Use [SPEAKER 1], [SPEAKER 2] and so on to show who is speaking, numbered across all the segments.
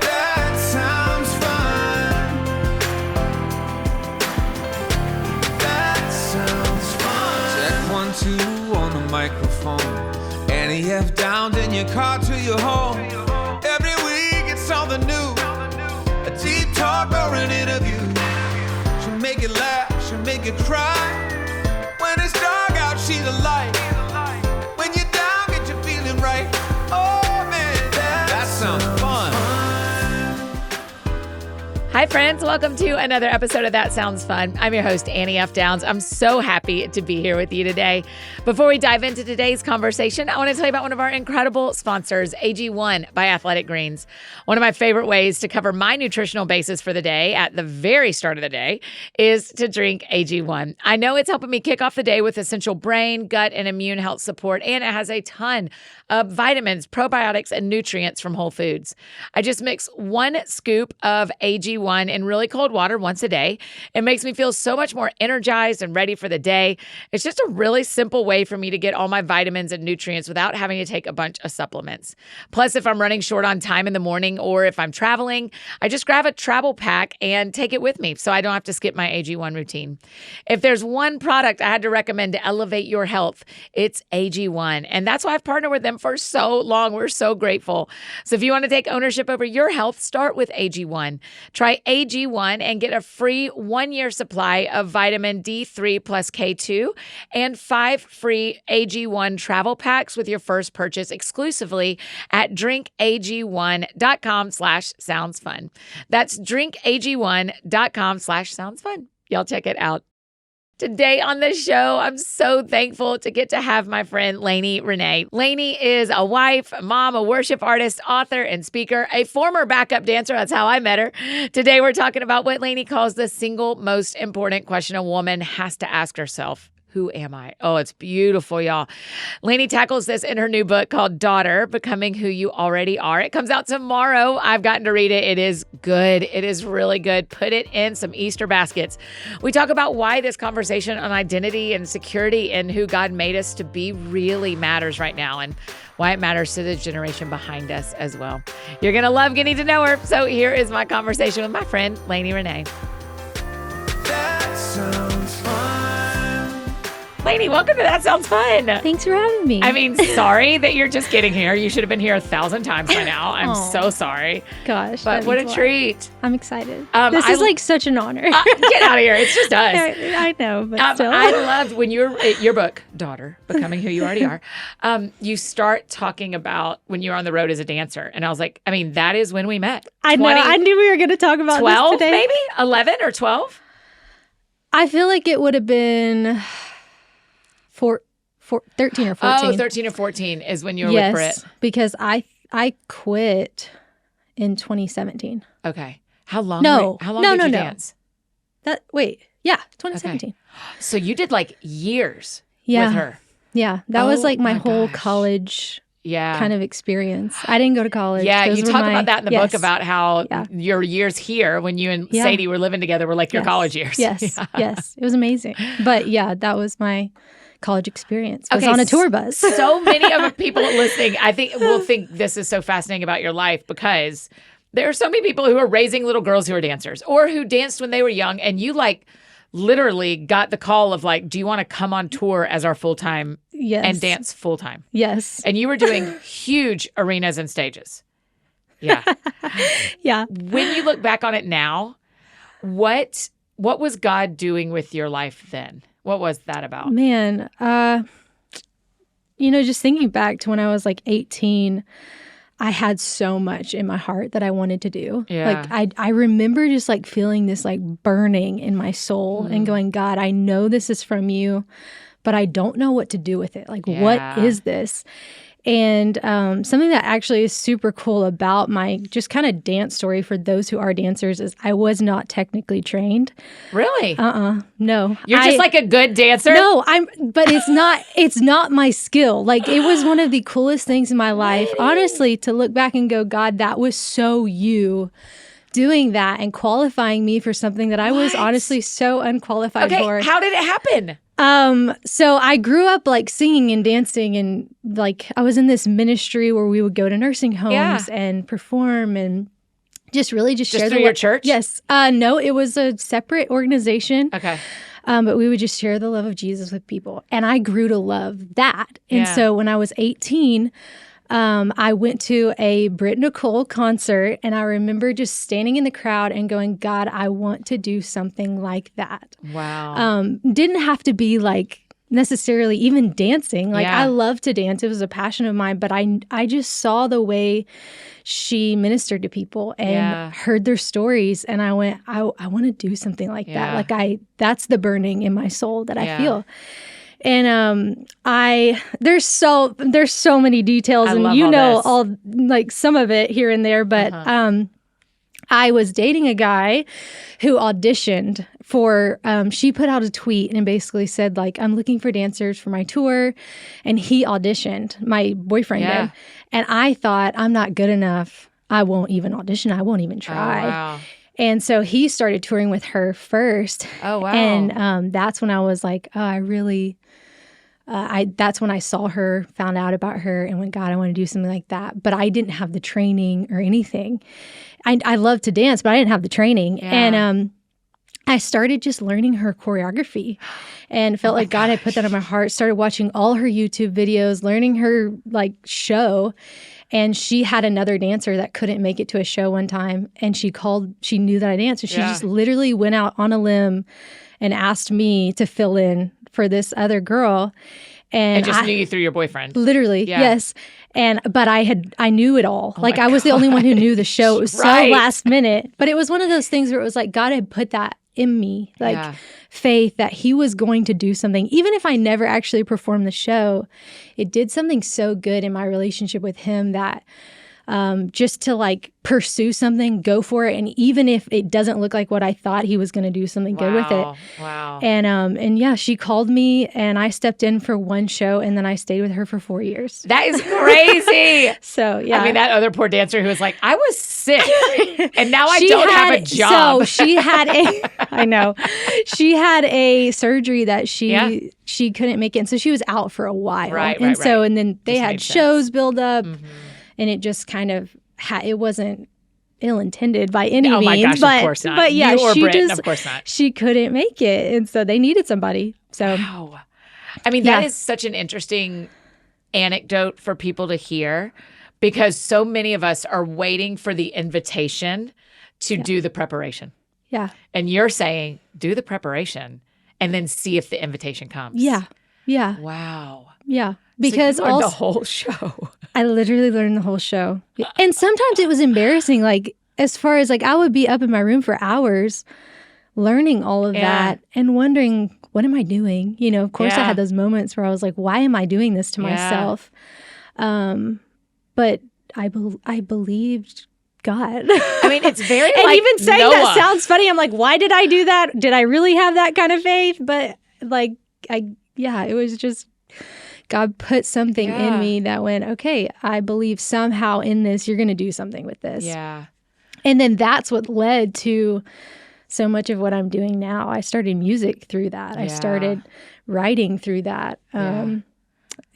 [SPEAKER 1] That sounds fun. That sounds fun. Check 1, 2 on the microphone. NEF down in your car to your home. Every week it's something new. A deep talk or an interview. She'll make you laugh, she'll make you cry. When it's dark out, she's a light. When you're down, get you feeling right. Oh man, that sounds fun.
[SPEAKER 2] Hi, friends. Welcome to another episode of That Sounds Fun. I'm your host, Annie F. Downs. I'm so happy to be here with you today. Before we dive into today's conversation, I want to tell you about one of our incredible sponsors, AG1 by Athletic Greens. One of my favorite ways to cover my nutritional basis for the day at the very start of the day is to drink AG1. I know it's helping me kick off the day with essential brain, gut, and immune health support, and it has a ton of vitamins, probiotics, and nutrients from whole foods. I just mix 1 scoop of AG1 in really cold water once a day. It makes me feel so much more energized and ready for the day. It's just a really simple way for me to get all my vitamins and nutrients without having to take a bunch of supplements. Plus, if I'm running short on time in the morning or if I'm traveling, I just grab a travel pack and take it with me so I don't have to skip my AG1 routine. If there's one product I had to recommend to elevate your health, it's AG1. And that's why I've partnered with them for so long. We're so grateful. So if you want to take ownership over your health, start with AG1. Try AG1 and get a free 1-year supply of vitamin D3 plus K2 and 5 free AG1 travel packs with your first purchase exclusively at drinkag1.com/soundsfun. That's drinkag1.com/soundsfun. Y'all check it out. Today on the show, I'm so thankful to get to have my friend Laney Rene. Laney is a wife, a mom, a worship artist, author, and speaker, a former backup dancer. That's how I met her. Today, we're talking about what Laney calls the single most important question a woman has to ask herself. Who am I? Oh, it's beautiful, y'all. Laney tackles this in her new book called Daughter, Becoming Who You Already Are. It comes out tomorrow. I've gotten to read it. It is good. It is really good. Put it in some Easter baskets. We talk about why this conversation on identity and security and who God made us to be really matters right now and why it matters to the generation behind us as well. You're going to love getting to know her. So here is my conversation with my friend, Laney Rene.
[SPEAKER 1] That sounds fun.
[SPEAKER 2] Laney, welcome to That Sounds Fun.
[SPEAKER 3] Thanks for having me.
[SPEAKER 2] I mean, sorry that you're just getting here. You should have been here 1,000 times by now. I'm so sorry.
[SPEAKER 3] Gosh.
[SPEAKER 2] But what a treat.
[SPEAKER 3] I'm excited. This is like such an honor.
[SPEAKER 2] Get out of here. It's just us.
[SPEAKER 3] I know, but still.
[SPEAKER 2] I loved when your book, Daughter, Becoming Who You Already Are, you start talking about when you were on the road as a dancer. And I was like, I mean, that is when we met.
[SPEAKER 3] I know. I knew we were going to talk about
[SPEAKER 2] 12,
[SPEAKER 3] this today.
[SPEAKER 2] maybe? 11 or 12?
[SPEAKER 3] I feel like it would have been 13 or 14.
[SPEAKER 2] Oh, 13 or 14 is when you were with Britt.
[SPEAKER 3] Because I quit in 2017.
[SPEAKER 2] Okay. How long
[SPEAKER 3] did
[SPEAKER 2] you dance?
[SPEAKER 3] 2017.
[SPEAKER 2] Okay. So you did like years with her.
[SPEAKER 3] Yeah, that was like my whole
[SPEAKER 2] gosh.
[SPEAKER 3] college kind of experience. I didn't go to college.
[SPEAKER 2] Yeah, you talk about that in the book about how
[SPEAKER 3] Yeah.
[SPEAKER 2] your years here when you and Sadie were living together were like your college years.
[SPEAKER 3] Yes,
[SPEAKER 2] Yeah.
[SPEAKER 3] yes. It was amazing. But yeah, that was my college experience. Was on a tour bus.
[SPEAKER 2] So many of the people listening, I think, will think this is so fascinating about your life because there are so many people who are raising little girls who are dancers or who danced when they were young, and you like literally got the call of like, do you want to come on tour as our full-time and dance full-time?
[SPEAKER 3] Yes.
[SPEAKER 2] And you were doing huge arenas and stages. Yeah.
[SPEAKER 3] Yeah.
[SPEAKER 2] When you look back on it now, what was God doing with your life then? What was that about?
[SPEAKER 3] Man, just thinking back to when I was like 18, I had so much in my heart that I wanted to do.
[SPEAKER 2] Yeah.
[SPEAKER 3] Like I remember just like feeling this like burning in my soul and going, God, I know this is from you, but I don't know what to do with it. Like, what is this? And something that actually is super cool about my just kind of dance story for those who are dancers is I was not technically trained.
[SPEAKER 2] Really?
[SPEAKER 3] No.
[SPEAKER 2] You're just like a good dancer?
[SPEAKER 3] No, but it's not my skill. Like it was one of the coolest things in my life, honestly, to look back and go, God, that was so you doing that and qualifying me for something that I was honestly so unqualified for.
[SPEAKER 2] Okay, how did it happen?
[SPEAKER 3] So I grew up like singing and dancing, and like I was in this ministry where we would go to nursing homes and perform and just share
[SPEAKER 2] through your church?
[SPEAKER 3] Yes. No, it was a separate organization.
[SPEAKER 2] Okay.
[SPEAKER 3] But we would just share the love of Jesus with people. And I grew to love that. And so when I was 18, I went to a Britt Nicole concert, and I remember just standing in the crowd and going, God, I want to do something like that.
[SPEAKER 2] Wow.
[SPEAKER 3] Didn't have to be like necessarily even dancing. Like I love to dance. It was a passion of mine, but I just saw the way she ministered to people and heard their stories. And I went, I want to do something like that. Like that's the burning in my soul that I feel. And there's so many details, and all like some of it here and there, but I was dating a guy who auditioned for, she put out a tweet and basically said like, I'm looking for dancers for my tour. And he auditioned, my boyfriend did. And I thought, I'm not good enough. I won't even audition. I won't even try.
[SPEAKER 2] Oh, wow.
[SPEAKER 3] And so he started touring with her first.
[SPEAKER 2] Oh, wow.
[SPEAKER 3] And that's when I was like, oh, I really... that's when I saw her, found out about her, and went, God, I want to do something like that. But I didn't have the training or anything. I love to dance, but I didn't have the training. Yeah. And I started just learning her choreography and felt like God had put that on my heart. Started watching all her YouTube videos, learning her like show. And she had another dancer that couldn't make it to a show one time. And she knew that I danced. And she just literally went out on a limb and asked me to fill in for this other girl. And
[SPEAKER 2] just knew you through your boyfriend.
[SPEAKER 3] Literally, yes. But I knew it all. Like I was the only one who knew the show. It was so last minute. But it was one of those things where it was like God had put that in me, like faith that he was going to do something. Even if I never actually performed the show, it did something so good in my relationship with him that just to like pursue something, go for it. And even if it doesn't look like what I thought, he was going to do something good with it.
[SPEAKER 2] Wow.
[SPEAKER 3] And yeah, she called me and I stepped in for one show and then I stayed with her for 4 years.
[SPEAKER 2] That is crazy.
[SPEAKER 3] So yeah.
[SPEAKER 2] I mean, that other poor dancer who was like, I was sick and now I don't have a job.
[SPEAKER 3] So she had I know, she had a surgery that she couldn't make it. And so she was out for a while. And then they had shows build up. Mm-hmm. And it just kind of it wasn't ill-intended by any means.
[SPEAKER 2] Oh my gosh, of course not.
[SPEAKER 3] But yeah,
[SPEAKER 2] of course not.
[SPEAKER 3] She couldn't make it. And so they needed somebody. So
[SPEAKER 2] wow. I mean, that is such an interesting anecdote for people to hear because so many of us are waiting for the invitation to do the preparation.
[SPEAKER 3] Yeah.
[SPEAKER 2] And you're saying, do the preparation and then see if the invitation comes.
[SPEAKER 3] Yeah. Yeah.
[SPEAKER 2] Wow.
[SPEAKER 3] Yeah. Because
[SPEAKER 2] so you learned the whole show.
[SPEAKER 3] I literally learned the whole show. And sometimes it was embarrassing. Like, as far as like, I would be up in my room for hours learning all of that and wondering, what am I doing? You know, of course I had those moments where I was like, why am I doing this to myself? But I believed God.
[SPEAKER 2] I mean, it's very
[SPEAKER 3] and
[SPEAKER 2] like
[SPEAKER 3] even saying
[SPEAKER 2] Noah.
[SPEAKER 3] That sounds funny. I'm like, why did I do that? Did I really have that kind of faith? But like, it was just... God put something in me that went, okay, I believe somehow in this, you're going to do something with this.
[SPEAKER 2] Yeah. And
[SPEAKER 3] then that's what led to so much of what I'm doing now. I started music through that. I started writing through that. Man,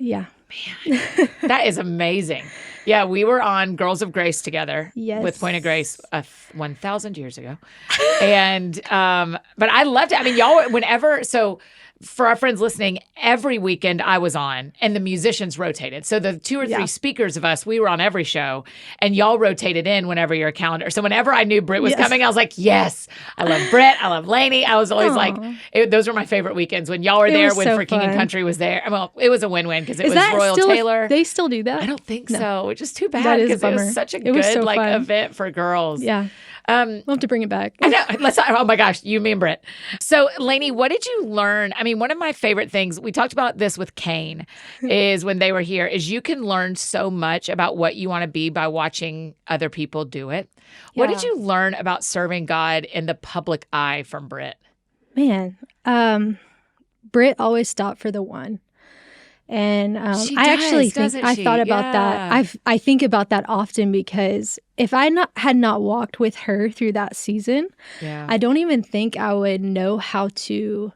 [SPEAKER 2] that is amazing. Yeah, we were on Girls of Grace together with Point of Grace 1,000 years ago. And, but I loved it. I mean, y'all, for our friends listening, every weekend I was on and the musicians rotated. So the 2 or 3 speakers of us, we were on every show and y'all rotated in whenever your calendar. So whenever I knew Britt was coming, I was like, yes, I love Britt. I love Laney. I was always those were my favorite weekends when y'all were there, when For King and Country was there. Well, it was a win-win because it was Royal Taylor.
[SPEAKER 3] They still do that?
[SPEAKER 2] I don't think so, which is too bad because it was such a good event for girls.
[SPEAKER 3] Yeah. We'll have to bring it back.
[SPEAKER 2] I know. Oh my gosh, you, me, and Britt. So, Laney, what did you learn? I mean, one of my favorite things, we talked about this with Kane, is when they were here, is you can learn so much about what you want to be by watching other people do it. Yeah. What did you learn about serving God in the public eye from Britt?
[SPEAKER 3] Man, Britt always stopped for the one. And I actually think I thought about that. I think about that often because if I had not walked with her through that season, I don't even think I would know how to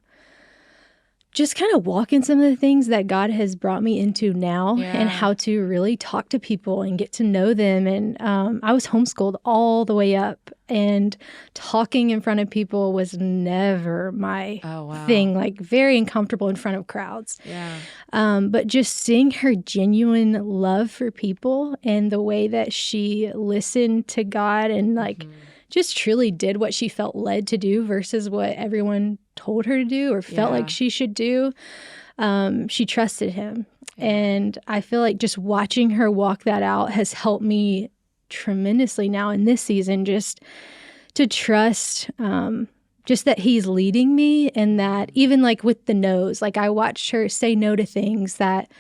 [SPEAKER 3] just kind of walk in some of the things that God has brought me into now
[SPEAKER 2] Yeah.
[SPEAKER 3] and how to really talk to people and get to know them. And I was homeschooled all the way up, and talking in front of people was never my thing, like very uncomfortable in front of crowds.
[SPEAKER 2] Yeah.
[SPEAKER 3] But just seeing her genuine love for people and the way that she listened to God and like just truly did what she felt led to do versus what everyone told her to do or felt like she should do. She trusted him. And I feel like just watching her walk that out has helped me tremendously now in this season, just to trust just that he's leading me, and that even like with the no's, like I watched her say no to things that,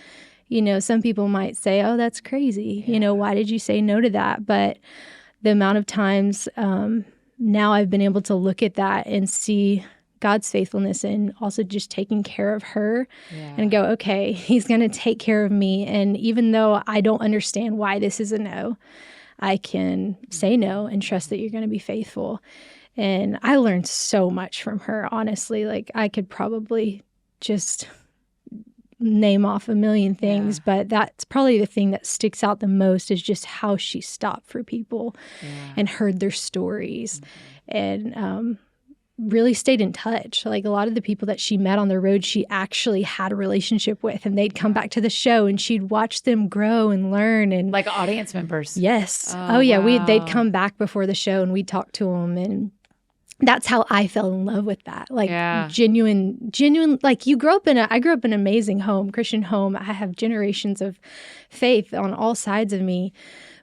[SPEAKER 3] you know, some people might say, oh, that's crazy. You know, why did you say no to that? But the amount of times now I've been able to look at that and see God's faithfulness and also just taking care of her and go, okay, he's going to take care of me. And even though I don't understand why this is a no, I can say no and trust that you're going to be faithful. And I learned so much from her, honestly. Like I could probably just name off a million things, but that's probably the thing that sticks out the most is just how she stopped for people and heard their stories and really stayed in touch. Like a lot of the people that she met on the road, she actually had a relationship with, and they'd come back to the show and she'd watch them grow and learn. And
[SPEAKER 2] Like audience members.
[SPEAKER 3] yes.
[SPEAKER 2] Wow.
[SPEAKER 3] They'd come back before the show and we'd talk to them, and that's how I fell in love with that. Like genuine, like I grew up in an amazing home, Christian home. I have generations of faith on all sides of me,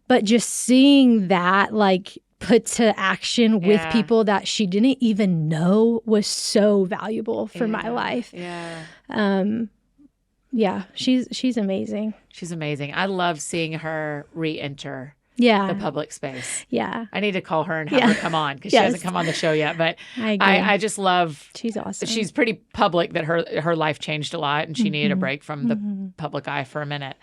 [SPEAKER 3] but just seeing that like put to action with people that she didn't even know was so valuable for my life. She's amazing.
[SPEAKER 2] She's amazing. I love seeing her re-enter the public space. I need to call her and have her come on because she hasn't come on the show yet. But I just love.
[SPEAKER 3] She's awesome.
[SPEAKER 2] She's pretty public that her life changed a lot and she needed a break from the public eye for a minute.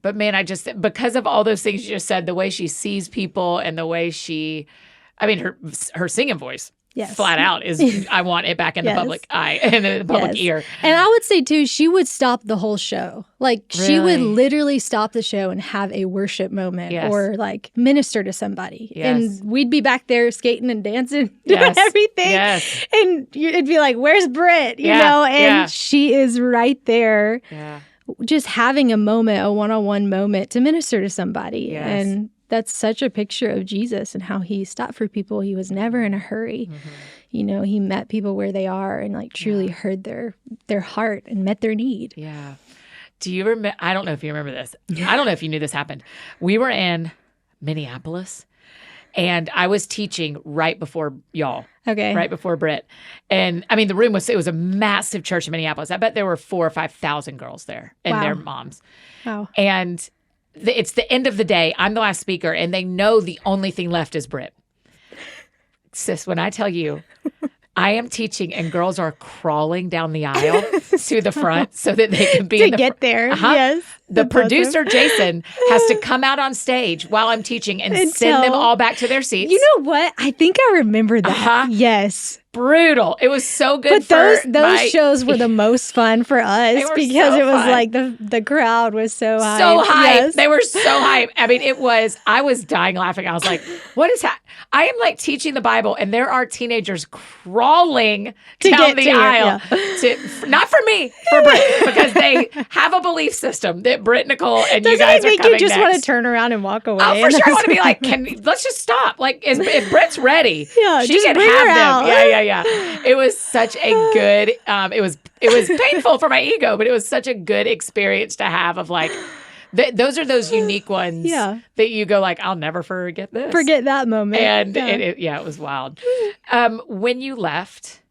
[SPEAKER 2] But man, because of all those things you just said, the way she sees people and the way her singing voice. Flat out is I want it back in the public eye and in the public ear.
[SPEAKER 3] And I would say too, she would stop the whole show. Like she would literally stop the show and have a worship moment or like minister to somebody. And we'd be back there skating and dancing, doing everything. And it'd be like, where's Britt? You know, and she is right there. Just having a moment, a one-on-one moment to minister to somebody. And that's such a picture of Jesus and how he stopped for people. He was never in a hurry. You know, he met people where they are and like truly heard their heart and met their need.
[SPEAKER 2] Do you remember? I don't know if you remember this. I don't know if you knew this happened. We were in Minneapolis and I was teaching right before y'all. Right before Britt. And I mean, it was a massive church in Minneapolis. I bet there were 4,000 or 5,000 girls there and their moms. And it's the end of the day. I'm the last speaker, and they know the only thing left is Britt. Sis, when I tell you, I am teaching, and girls are crawling down the aisle to the front so that they can be
[SPEAKER 3] there.
[SPEAKER 2] Yes. The producer, awesome. Jason, has to come out on stage while I'm teaching and send them all back to their seats.
[SPEAKER 3] You know what? I think I remember that. Yes.
[SPEAKER 2] Brutal. It was so good.
[SPEAKER 3] But those shows were the most fun for us because it was like the crowd was so hype.
[SPEAKER 2] So hype. They were so hype. I mean, I was dying laughing. I was like, what is that? I am like teaching the Bible and there are teenagers crawling down the aisle. Not for me, for Britt, because they have a belief system that Britt, Nicole, and you guys are coming next.
[SPEAKER 3] Doesn't it make you just want to turn around and walk away?
[SPEAKER 2] Oh, for sure. I want to be like, let's just stop. Like, if Britt's ready, she can
[SPEAKER 3] bring
[SPEAKER 2] have
[SPEAKER 3] her
[SPEAKER 2] them.
[SPEAKER 3] out.
[SPEAKER 2] Yeah. It was such a good, it was painful for my ego, but it was such a good experience to have of like, those are those unique ones that you go like, I'll never forget this.
[SPEAKER 3] Forget that moment.
[SPEAKER 2] And it was wild. When you left,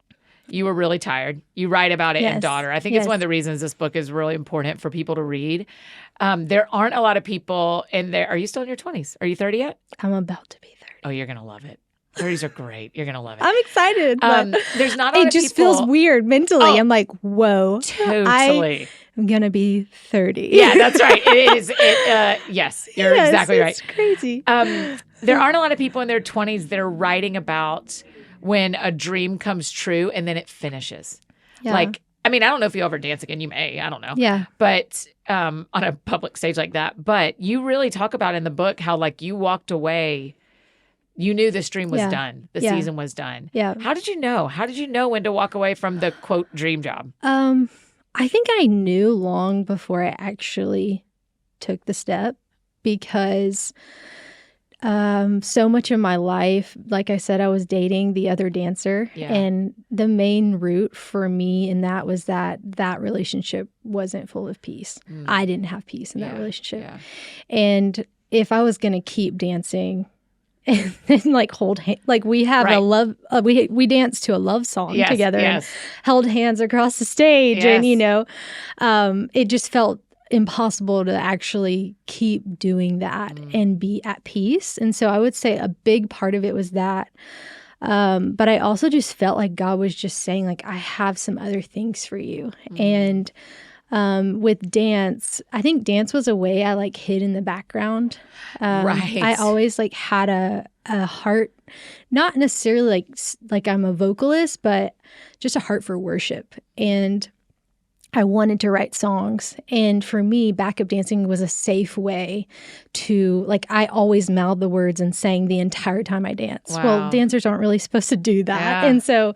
[SPEAKER 2] you were really tired. You write about it in Daughter. I think it's one of the reasons this book is really important for people to read. There aren't a lot of people in there. Are you still in your 20s? Are you 30 yet?
[SPEAKER 3] I'm about to be 30.
[SPEAKER 2] Oh, you're going to love it. 30s are great. You're going to love it.
[SPEAKER 3] I'm excited. But
[SPEAKER 2] there's not a lot of people.
[SPEAKER 3] It just feels weird mentally. I'm like, whoa.
[SPEAKER 2] Totally.
[SPEAKER 3] I'm going to be 30.
[SPEAKER 2] Yeah, that's right. It is. Yes, you're exactly right.
[SPEAKER 3] It's crazy.
[SPEAKER 2] There aren't a lot of people in their 20s that are writing about when a dream comes true and then it finishes. Yeah. Like, I mean, I don't know if you ever dance again. You may. I don't know.
[SPEAKER 3] Yeah.
[SPEAKER 2] But on a public stage like that. But you really talk about in the book how like you walked away. You knew this dream was done. The season was done.
[SPEAKER 3] Yeah.
[SPEAKER 2] How did you know? How did you know when to walk away from the quote dream job?
[SPEAKER 3] I think I knew long before I actually took the step because so much of my life, like I said, I was dating the other dancer.
[SPEAKER 2] Yeah.
[SPEAKER 3] And the main root for me in that was that relationship wasn't full of peace. I didn't have peace in that relationship.
[SPEAKER 2] Yeah.
[SPEAKER 3] And if I was going to keep dancing and then like hold hands, like we have a love, we danced to a love song together and held hands across the stage. And, you know, it just felt impossible to actually keep doing that and be at peace. And so I would say a big part of it was that. But I also just felt like God was just saying, like, I have some other things for you. And with dance, I think dance was a way I like hid in the background.
[SPEAKER 2] Right.
[SPEAKER 3] I always like had a heart, not necessarily like I'm a vocalist, but just a heart for worship. And I wanted to write songs. And for me, backup dancing was a safe way to, like, I always mouthed the words and sang the entire time I danced.
[SPEAKER 2] Wow.
[SPEAKER 3] Well, dancers aren't really supposed to do that. And so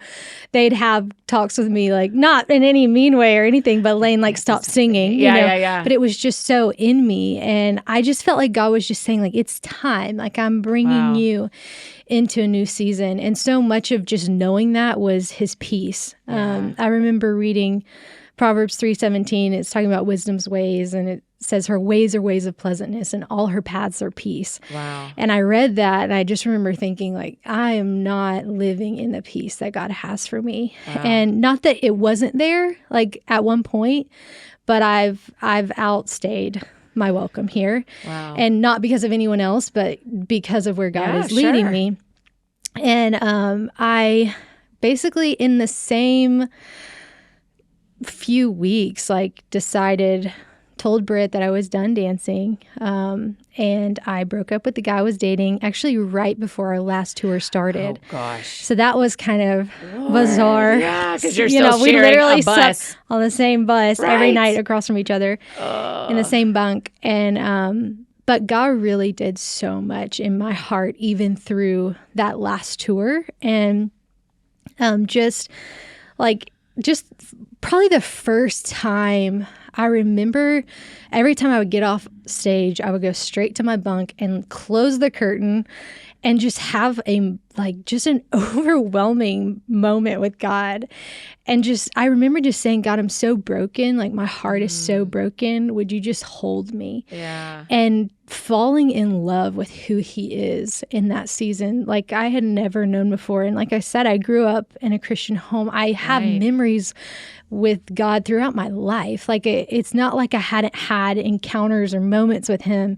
[SPEAKER 3] they'd have talks with me, like, not in any mean way or anything, but Lane, like, stop singing. You know? But it was just so in me. And I just felt like God was just saying, like, it's time. Like, I'm bringing you into a new season. And so much of just knowing that was his peace. I remember reading Proverbs 3:17, it's talking about wisdom's ways, and it says her ways are ways of pleasantness, and all her paths are peace.
[SPEAKER 2] Wow.
[SPEAKER 3] And I read that, and I just remember thinking, like, I am not living in the peace that God has for me.
[SPEAKER 2] Wow.
[SPEAKER 3] And not that it wasn't there, like, at one point, but I've outstayed my welcome here.
[SPEAKER 2] Wow.
[SPEAKER 3] And not because of anyone else, but because of where God is leading me. And I basically, in the same few weeks, like told Britt that I was done dancing, and I broke up with the guy I was dating actually right before our last tour started.
[SPEAKER 2] Oh gosh!
[SPEAKER 3] So that was kind of bizarre.
[SPEAKER 2] Yeah, because you're still
[SPEAKER 3] we
[SPEAKER 2] sharing
[SPEAKER 3] literally
[SPEAKER 2] a bus
[SPEAKER 3] slept on the same bus every night across from each other in the same bunk. And but God really did so much in my heart, even through that last tour, and just probably the first time I remember, every time I would get off stage, I would go straight to my bunk and close the curtain and just have an overwhelming moment with God. And I remember just saying, God, I'm so broken. Like, my heart is so broken. Would you just hold me?
[SPEAKER 2] Yeah.
[SPEAKER 3] And falling in love with who he is in that season, like I had never known before. And like I said, I grew up in a Christian home. I have memories with God throughout my life. Like, it's not like I hadn't had encounters or moments with him,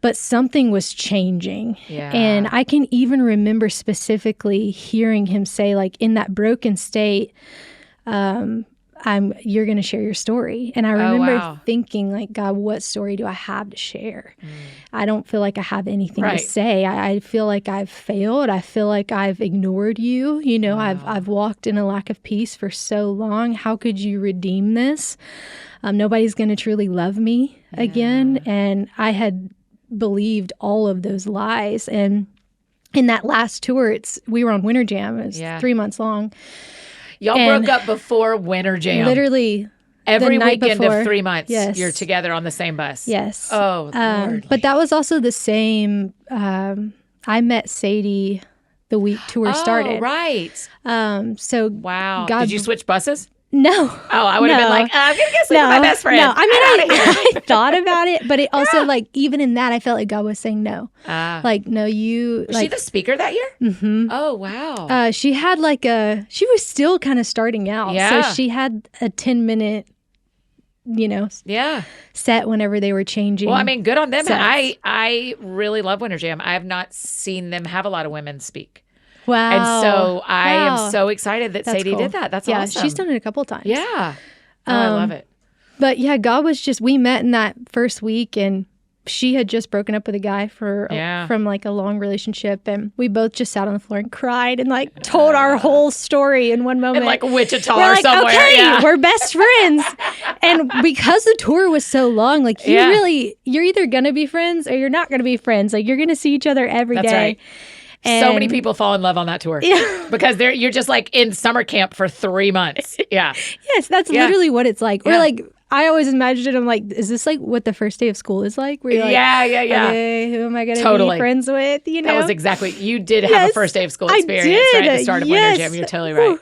[SPEAKER 3] but something was changing.
[SPEAKER 2] Yeah.
[SPEAKER 3] And I can even remember specifically hearing him say, like, in that broken state, you're going to share your story. And I remember thinking, like, God, what story do I have to share? I don't feel like I have anything to say. I feel like I've failed. I feel like I've ignored you. You know, I've walked in a lack of peace for so long. How could you redeem this? Nobody's going to truly love me again. And I had believed all of those lies. And in that last tour, we were on Winter Jam. It was 3 months long.
[SPEAKER 2] Y'all broke up before Winter Jam.
[SPEAKER 3] Literally.
[SPEAKER 2] Every
[SPEAKER 3] the night
[SPEAKER 2] weekend
[SPEAKER 3] before.
[SPEAKER 2] of 3 months, you're together on the same bus.
[SPEAKER 3] Yes.
[SPEAKER 2] Oh, Lord.
[SPEAKER 3] But that was also the same. I met Sadie the week tour started.
[SPEAKER 2] Oh, right.
[SPEAKER 3] So
[SPEAKER 2] wow.
[SPEAKER 3] God,
[SPEAKER 2] did you switch buses?
[SPEAKER 3] No.
[SPEAKER 2] Oh, I would have been like, I'm going to get sleep with my best friend.
[SPEAKER 3] No, I mean, I thought about it, but it also, like, even in that, I felt like God was saying no. Like, no, you...
[SPEAKER 2] Was she the speaker that year?
[SPEAKER 3] Mm-hmm.
[SPEAKER 2] Oh, wow.
[SPEAKER 3] She had, she was still kind of starting out.
[SPEAKER 2] Yeah.
[SPEAKER 3] So she had a 10-minute, set whenever they were changing.
[SPEAKER 2] Well, I mean, good on them.
[SPEAKER 3] Sets.
[SPEAKER 2] I really love Winter Jam. I have not seen them have a lot of women speak.
[SPEAKER 3] Wow.
[SPEAKER 2] And so I am so excited that Sadie did that. That's awesome.
[SPEAKER 3] Yeah, she's done it a couple times.
[SPEAKER 2] Yeah. Oh, I love it.
[SPEAKER 3] But yeah, God was we met in that first week, and she had just broken up with a guy from like a long relationship, and we both just sat on the floor and cried and like told our whole story in one moment.
[SPEAKER 2] In like Wichita
[SPEAKER 3] we're
[SPEAKER 2] or
[SPEAKER 3] like,
[SPEAKER 2] somewhere.
[SPEAKER 3] Okay, we're best friends. And because the tour was so long, like you're either gonna be friends or you're not gonna be friends. Like you're gonna see each other every day.
[SPEAKER 2] Right.
[SPEAKER 3] And
[SPEAKER 2] so many people fall in love on that tour because you're just like in summer camp for 3 months. Yeah.
[SPEAKER 3] Yes, that's literally what it's like. Or like, I always imagined it. I'm like, is this like what the first day of school is like? Where you're like, okay, who am I going to be friends with? You know,
[SPEAKER 2] that was exactly. You did have a first day of school experience, right? At the start of Winter Jam. You're totally right.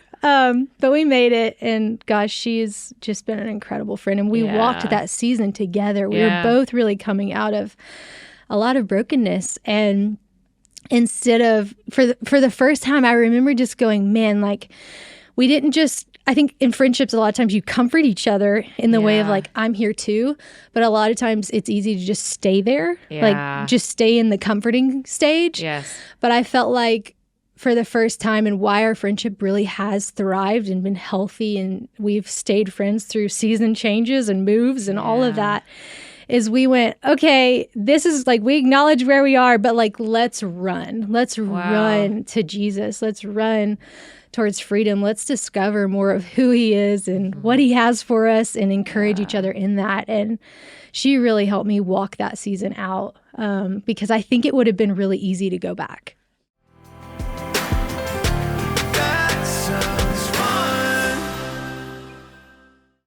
[SPEAKER 3] But we made it, and gosh, she's just been an incredible friend. And we walked that season together. We were both really coming out of a lot of brokenness, and instead of for the first time, I remember just going, man, like we didn't just. I think in friendships, a lot of times you comfort each other in the way of like, I'm here too. But a lot of times it's easy to just stay there, like just stay in the comforting stage.
[SPEAKER 2] Yes.
[SPEAKER 3] But I felt like for the first time, and why our friendship really has thrived and been healthy, and we've stayed friends through season changes and moves and all of that, is we went, okay, this is like, we acknowledge where we are, but like, let's run. Let's run to Jesus. Let's run towards freedom. Let's discover more of who he is and what he has for us, and encourage each other in that. And she really helped me walk that season out, because I think it would have been really easy to go back.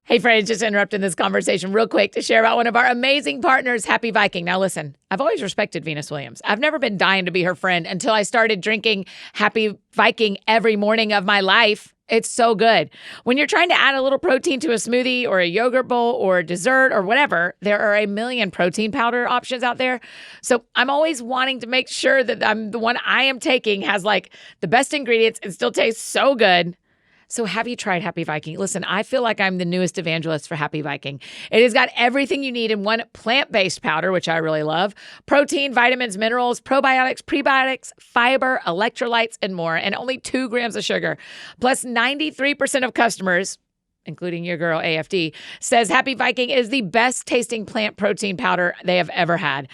[SPEAKER 2] Hey friends, just interrupting this conversation real quick to share about one of our amazing partners, Happy Viking. Now listen, I've always respected Venus Williams. I've never been dying to be her friend until I started drinking Happy Viking every morning of my life. It's so good. When you're trying to add a little protein to a smoothie or a yogurt bowl or a dessert or whatever, there are a million protein powder options out there. So I'm always wanting to make sure that the one I am taking has like the best ingredients and still tastes so good. So have you tried Happy Viking? Listen, I feel like I'm the newest evangelist for Happy Viking. It has got everything you need in one plant-based powder, which I really love. Protein, vitamins, minerals, probiotics, prebiotics, fiber, electrolytes, and more. And only 2 grams of sugar. Plus 93% of customers, including your girl AFD, says Happy Viking is the best tasting plant protein powder they have ever had.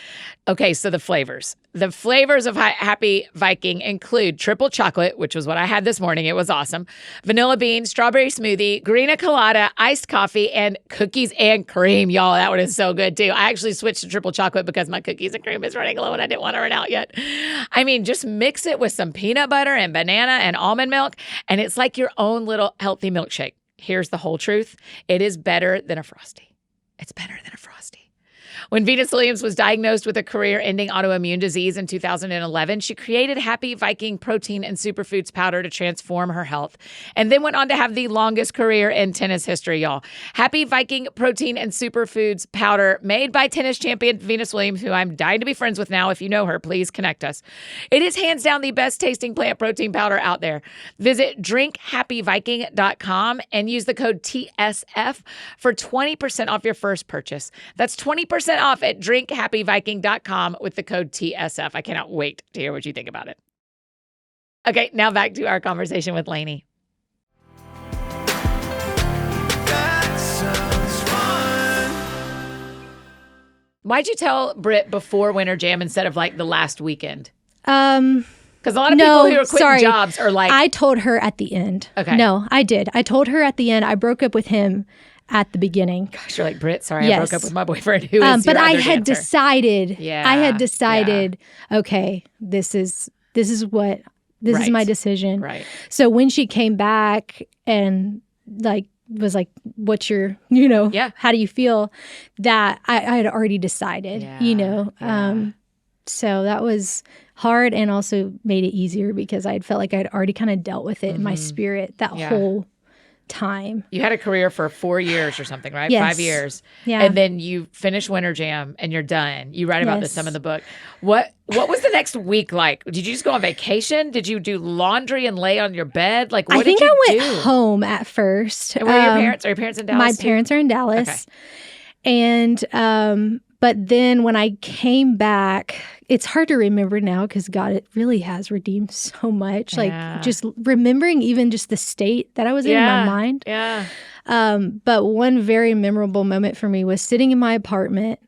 [SPEAKER 2] Okay, so the flavors. The flavors of Happy Viking include triple chocolate, which was what I had this morning. It was awesome. Vanilla bean, strawberry smoothie, green colada, iced coffee, and cookies and cream. Y'all, that one is so good too. I actually switched to triple chocolate because my cookies and cream is running low and I didn't want to run out yet. I mean, just mix it with some peanut butter and banana and almond milk, and it's like your own little healthy milkshake. Here's the whole truth. It is better than a Frosty. It's better than a Frosty. When Venus Williams was diagnosed with a career-ending autoimmune disease in 2011, she created Happy Viking protein and superfoods powder to transform her health, and then went on to have the longest career in tennis history, y'all. Happy Viking protein and superfoods powder, made by tennis champion Venus Williams, who I'm dying to be friends with now. If you know her, please connect us. It is hands down the best tasting plant protein powder out there. Visit drinkhappyviking.com and use the code TSF for 20% off your first purchase. That's 20% off at drinkhappyviking.com with the code TSF. I cannot wait to hear what you think about it. Okay, now back to our conversation with Laney. Why'd you tell Britt before Winter Jam instead of like the last weekend? Because a lot of people who are quitting jobs are like...
[SPEAKER 3] I told her at the end. Okay. No, I did. I told her at the end. I broke up with him at the beginning.
[SPEAKER 2] Gosh, you're like, Britt, sorry, I broke up with my boyfriend who is
[SPEAKER 3] but
[SPEAKER 2] your
[SPEAKER 3] I
[SPEAKER 2] other
[SPEAKER 3] had
[SPEAKER 2] dancer.
[SPEAKER 3] decided, okay, this is my decision.
[SPEAKER 2] Right.
[SPEAKER 3] So when she came back and like was like, what's your, how do you feel? That I had already decided, so that was hard, and also made it easier because I felt like I'd already kind of dealt with it in my spirit that whole time.
[SPEAKER 2] You had a career for 4 years or something, right?
[SPEAKER 3] Yes.
[SPEAKER 2] 5 years.
[SPEAKER 3] Yeah.
[SPEAKER 2] And then you finish Winter Jam and you're done. You write about this some in the book. What was the next week like? Did you just go on vacation? Did you do laundry and lay on your bed? Like, what did you do?
[SPEAKER 3] I think I went home at first.
[SPEAKER 2] And where are your parents? Are your parents in Dallas?
[SPEAKER 3] My parents are in Dallas.
[SPEAKER 2] Okay.
[SPEAKER 3] And but then when I came back, it's hard to remember now because God, it really has redeemed so much. Like just remembering even just the state that I was in my mind.
[SPEAKER 2] Yeah.
[SPEAKER 3] But one very memorable moment for me was sitting in my apartment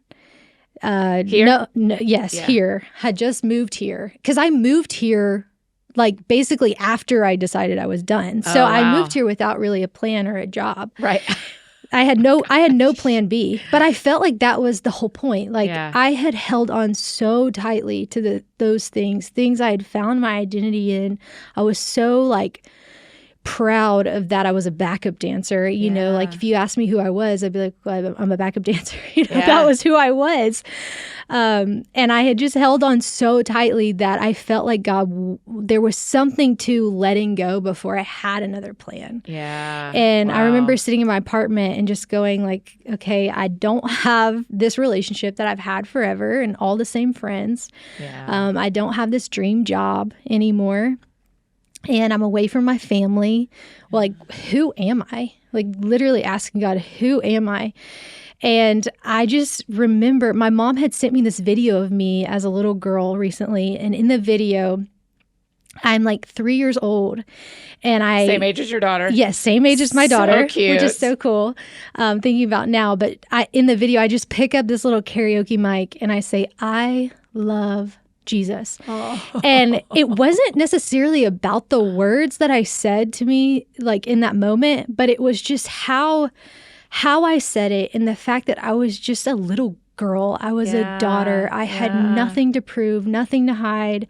[SPEAKER 2] Here?
[SPEAKER 3] Yes,
[SPEAKER 2] Yeah.
[SPEAKER 3] here. Had just moved here. Because I moved here like basically after I decided I was done. So
[SPEAKER 2] Oh,
[SPEAKER 3] I
[SPEAKER 2] wow.
[SPEAKER 3] moved here without really a plan or a job.
[SPEAKER 2] Right.
[SPEAKER 3] I had no plan B, but I felt like that was the whole point. Like
[SPEAKER 2] Yeah.
[SPEAKER 3] I had held on so tightly to those things I had found my identity in. I was so like proud of that. I was a backup dancer. You know, like if you asked me who I was, I'd be like, well, I'm a backup dancer. You know, that was who I was. And I had just held on so tightly that I felt like there was something to letting go before I had another plan.
[SPEAKER 2] Yeah.
[SPEAKER 3] And I remember sitting in my apartment and just going like, okay, I don't have this relationship that I've had forever and all the same friends.
[SPEAKER 2] Yeah.
[SPEAKER 3] I don't have this dream job anymore. And I'm away from my family. Well, like, who am I? Like, literally asking God, who am I? And I just remember my mom had sent me this video of me as a little girl recently. And in the video, I'm like 3 years old. And
[SPEAKER 2] Same age as your daughter.
[SPEAKER 3] Yes, same age as my daughter,
[SPEAKER 2] cute.
[SPEAKER 3] which is so cool. Thinking about now. But in the video, I just pick up this little karaoke mic and I say, I love Jesus. Oh. And it wasn't necessarily about the words that I said to me like in that moment, but it was just how I said it and the fact that I was just a little girl. I was a daughter. I had nothing to prove, nothing to hide,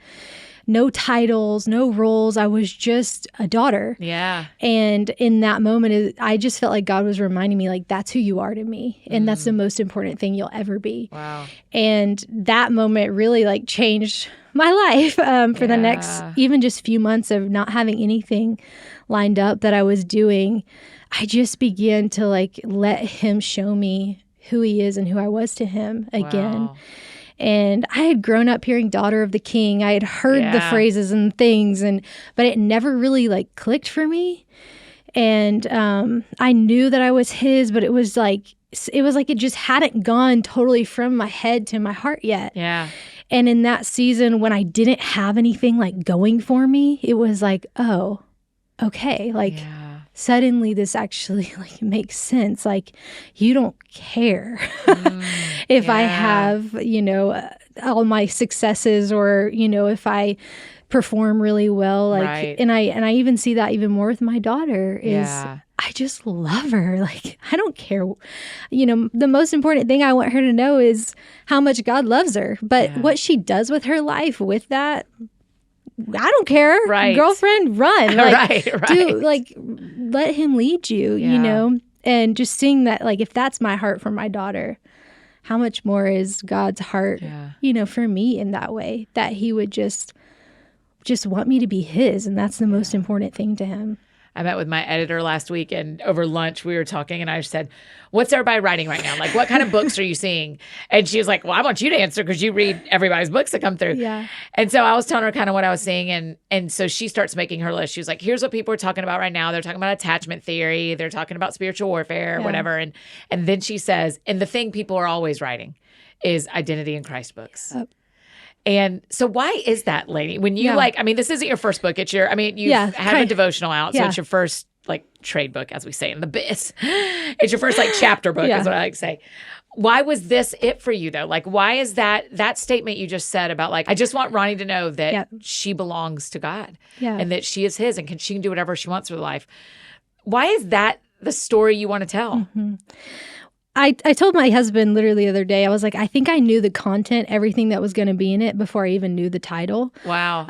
[SPEAKER 3] no titles, no roles. I was just a daughter.
[SPEAKER 2] Yeah.
[SPEAKER 3] And in that moment, I just felt like God was reminding me, like, that's who you are to me. And that's the most important thing you'll ever be.
[SPEAKER 2] Wow.
[SPEAKER 3] And that moment really like changed my life for the next, even just few months of not having anything lined up that I was doing. I just began to like let him show me who he is and who I was to him again.
[SPEAKER 2] Wow.
[SPEAKER 3] And I had grown up hearing Daughter of the King. I had heard the phrases and things, but it never really like clicked for me. And I knew that I was his, but it was like it just hadn't gone totally from my head to my heart yet.
[SPEAKER 2] Yeah.
[SPEAKER 3] And in that season when I didn't have anything like going for me, it was like, oh, okay. Like suddenly this actually like makes sense. Like you don't care if I have, you know, all my successes or, you know, if I perform really well. Like, and I even see that even more with my daughter is I just love her. Like, I don't care. You know, the most important thing I want her to know is how much God loves her. But what she does with her life with that, I don't care.
[SPEAKER 2] Right.
[SPEAKER 3] Girlfriend, run. Like,
[SPEAKER 2] right.
[SPEAKER 3] do like let him lead you, you know? And just seeing that, like, if that's my heart for my daughter, how much more is God's heart, you know, for me in that way, that he would just want me to be his. And that's the most important thing to him.
[SPEAKER 2] I met with my editor last week and over lunch we were talking and I said, what's everybody writing right now? Like, what kind of books are you seeing? And she was like, well, I want you to answer because you read everybody's books that come through.
[SPEAKER 3] Yeah.
[SPEAKER 2] And so I was telling her kind of what I was seeing. And so she starts making her list. She was like, here's what people are talking about right now. They're talking about attachment theory. They're talking about spiritual warfare, whatever. And then she says, and the thing people are always writing is identity in Christ books. And so why is that, Laney? When you like, I mean, this isn't your first book. It's your, I mean, you have a devotional out. So it's your first like trade book, as we say in the biz. It's your first like chapter book is what I like to say. Why was this it for you though? Like, why is that statement you just said about like, I just want Ronnie to know that she belongs to God and that she is his and she can do whatever she wants with life. Why is that the story you want to tell?
[SPEAKER 3] Mm-hmm. I told my husband literally the other day, I was like, I think I knew the content, everything that was going to be in it before I even knew the title.
[SPEAKER 2] Wow.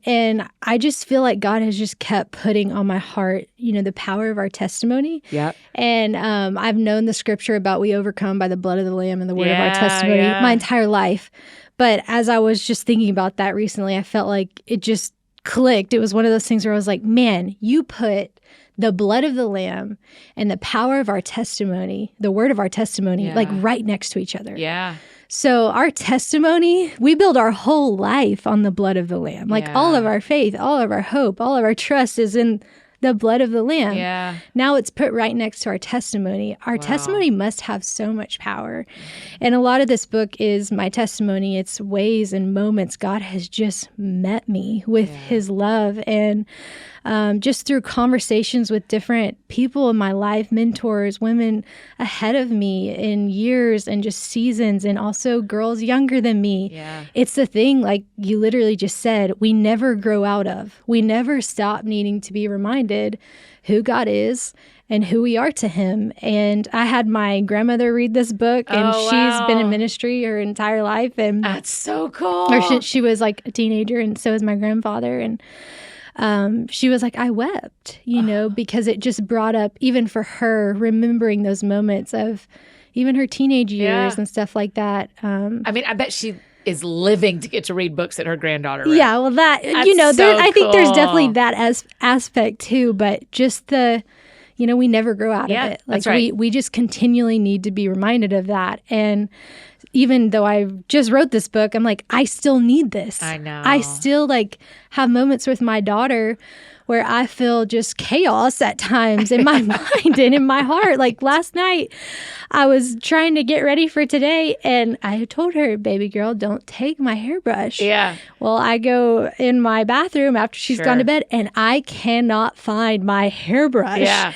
[SPEAKER 3] And I just feel like God has just kept putting on my heart, you know, the power of our testimony.
[SPEAKER 2] Yeah.
[SPEAKER 3] And I've known the scripture about we overcome by the blood of the Lamb and the word of our testimony my entire life. But as I was just thinking about that recently, I felt like it just clicked. It was one of those things where I was like, man, you put the blood of the Lamb and the power of our testimony, the word of our testimony, like right next to each other.
[SPEAKER 2] Yeah.
[SPEAKER 3] So our testimony, we build our whole life on the blood of the Lamb. Like all of our faith, all of our hope, all of our trust is in the blood of the Lamb.
[SPEAKER 2] Yeah.
[SPEAKER 3] Now it's put right next to our testimony. Our testimony must have so much power. And a lot of this book is my testimony. It's ways and moments God has just met me with his love. And just through conversations with different people in my life, mentors, women ahead of me in years and just seasons, and also girls younger than me.
[SPEAKER 2] Yeah.
[SPEAKER 3] It's the thing, like you literally just said, we never grow out of. We never stop needing to be reminded who God is and who we are to him. And I had my grandmother read this book, and she's been in ministry her entire life. And
[SPEAKER 2] that's so cool.
[SPEAKER 3] Or since she was like a teenager, and so is my grandfather. And she was like, I wept, because it just brought up, even for her, remembering those moments of even her teenage years and stuff like that.
[SPEAKER 2] I mean, I bet she is living to get to read books that her granddaughter read.
[SPEAKER 3] Yeah, well, that, I think there's definitely that aspect too, but just the, we never grow out of it. Like,
[SPEAKER 2] that's right.
[SPEAKER 3] we just continually need to be reminded of that. And even though I just wrote this book, I'm like, I still need this.
[SPEAKER 2] I know.
[SPEAKER 3] I still have moments with my daughter where I feel just chaos at times in my mind and in my heart. Like last night, I was trying to get ready for today, and I told her, baby girl, don't take my hairbrush.
[SPEAKER 2] Yeah.
[SPEAKER 3] Well, I go in my bathroom after she's gone to bed, and I cannot find my hairbrush.
[SPEAKER 2] Yeah.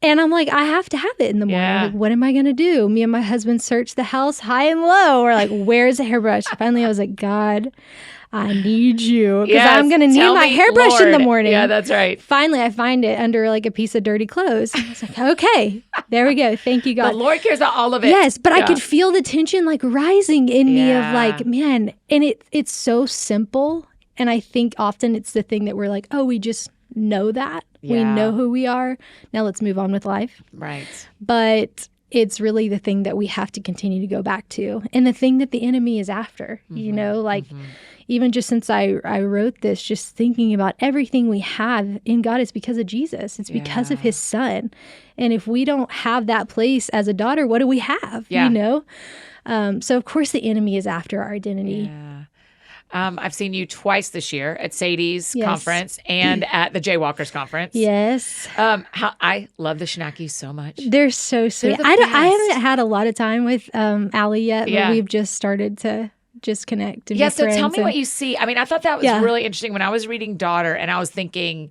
[SPEAKER 3] And I'm like, I have to have it in the morning.
[SPEAKER 2] Yeah.
[SPEAKER 3] Like, what am I going to do? Me and my husband searched the house high and low. We're like, where's the hairbrush? Finally, I was like, God, I need you, because I'm going to need my hairbrush in the morning.
[SPEAKER 2] Yeah, that's right.
[SPEAKER 3] Finally, I find it under like a piece of dirty clothes. I was like, okay, there we go. Thank you, God.
[SPEAKER 2] The Lord cares about all of it.
[SPEAKER 3] Yes, but I could feel the tension like rising in me of like, man, and it's so simple. And I think often it's the thing that we're like, oh, we just know that.
[SPEAKER 2] Yeah.
[SPEAKER 3] We know who we are. Now let's move on with life.
[SPEAKER 2] Right.
[SPEAKER 3] But it's really the thing that we have to continue to go back to, and the thing that the enemy is after, even just since I wrote this, just thinking about everything we have in God is because of Jesus. It's because of his son. And if we don't have that place as a daughter, what do we have?
[SPEAKER 2] Yeah.
[SPEAKER 3] So of course the enemy is after our identity.
[SPEAKER 2] Yeah. I've seen you twice this year at Sadie's conference and at the Jaywalkers conference.
[SPEAKER 3] Yes.
[SPEAKER 2] I love the Shinakis so much.
[SPEAKER 3] They're so sweet. I haven't had a lot of time with Allie yet, but we've just started to just connect. And
[SPEAKER 2] so tell me what you see. I mean, I thought that was really interesting when I was reading Daughter, and I was thinking,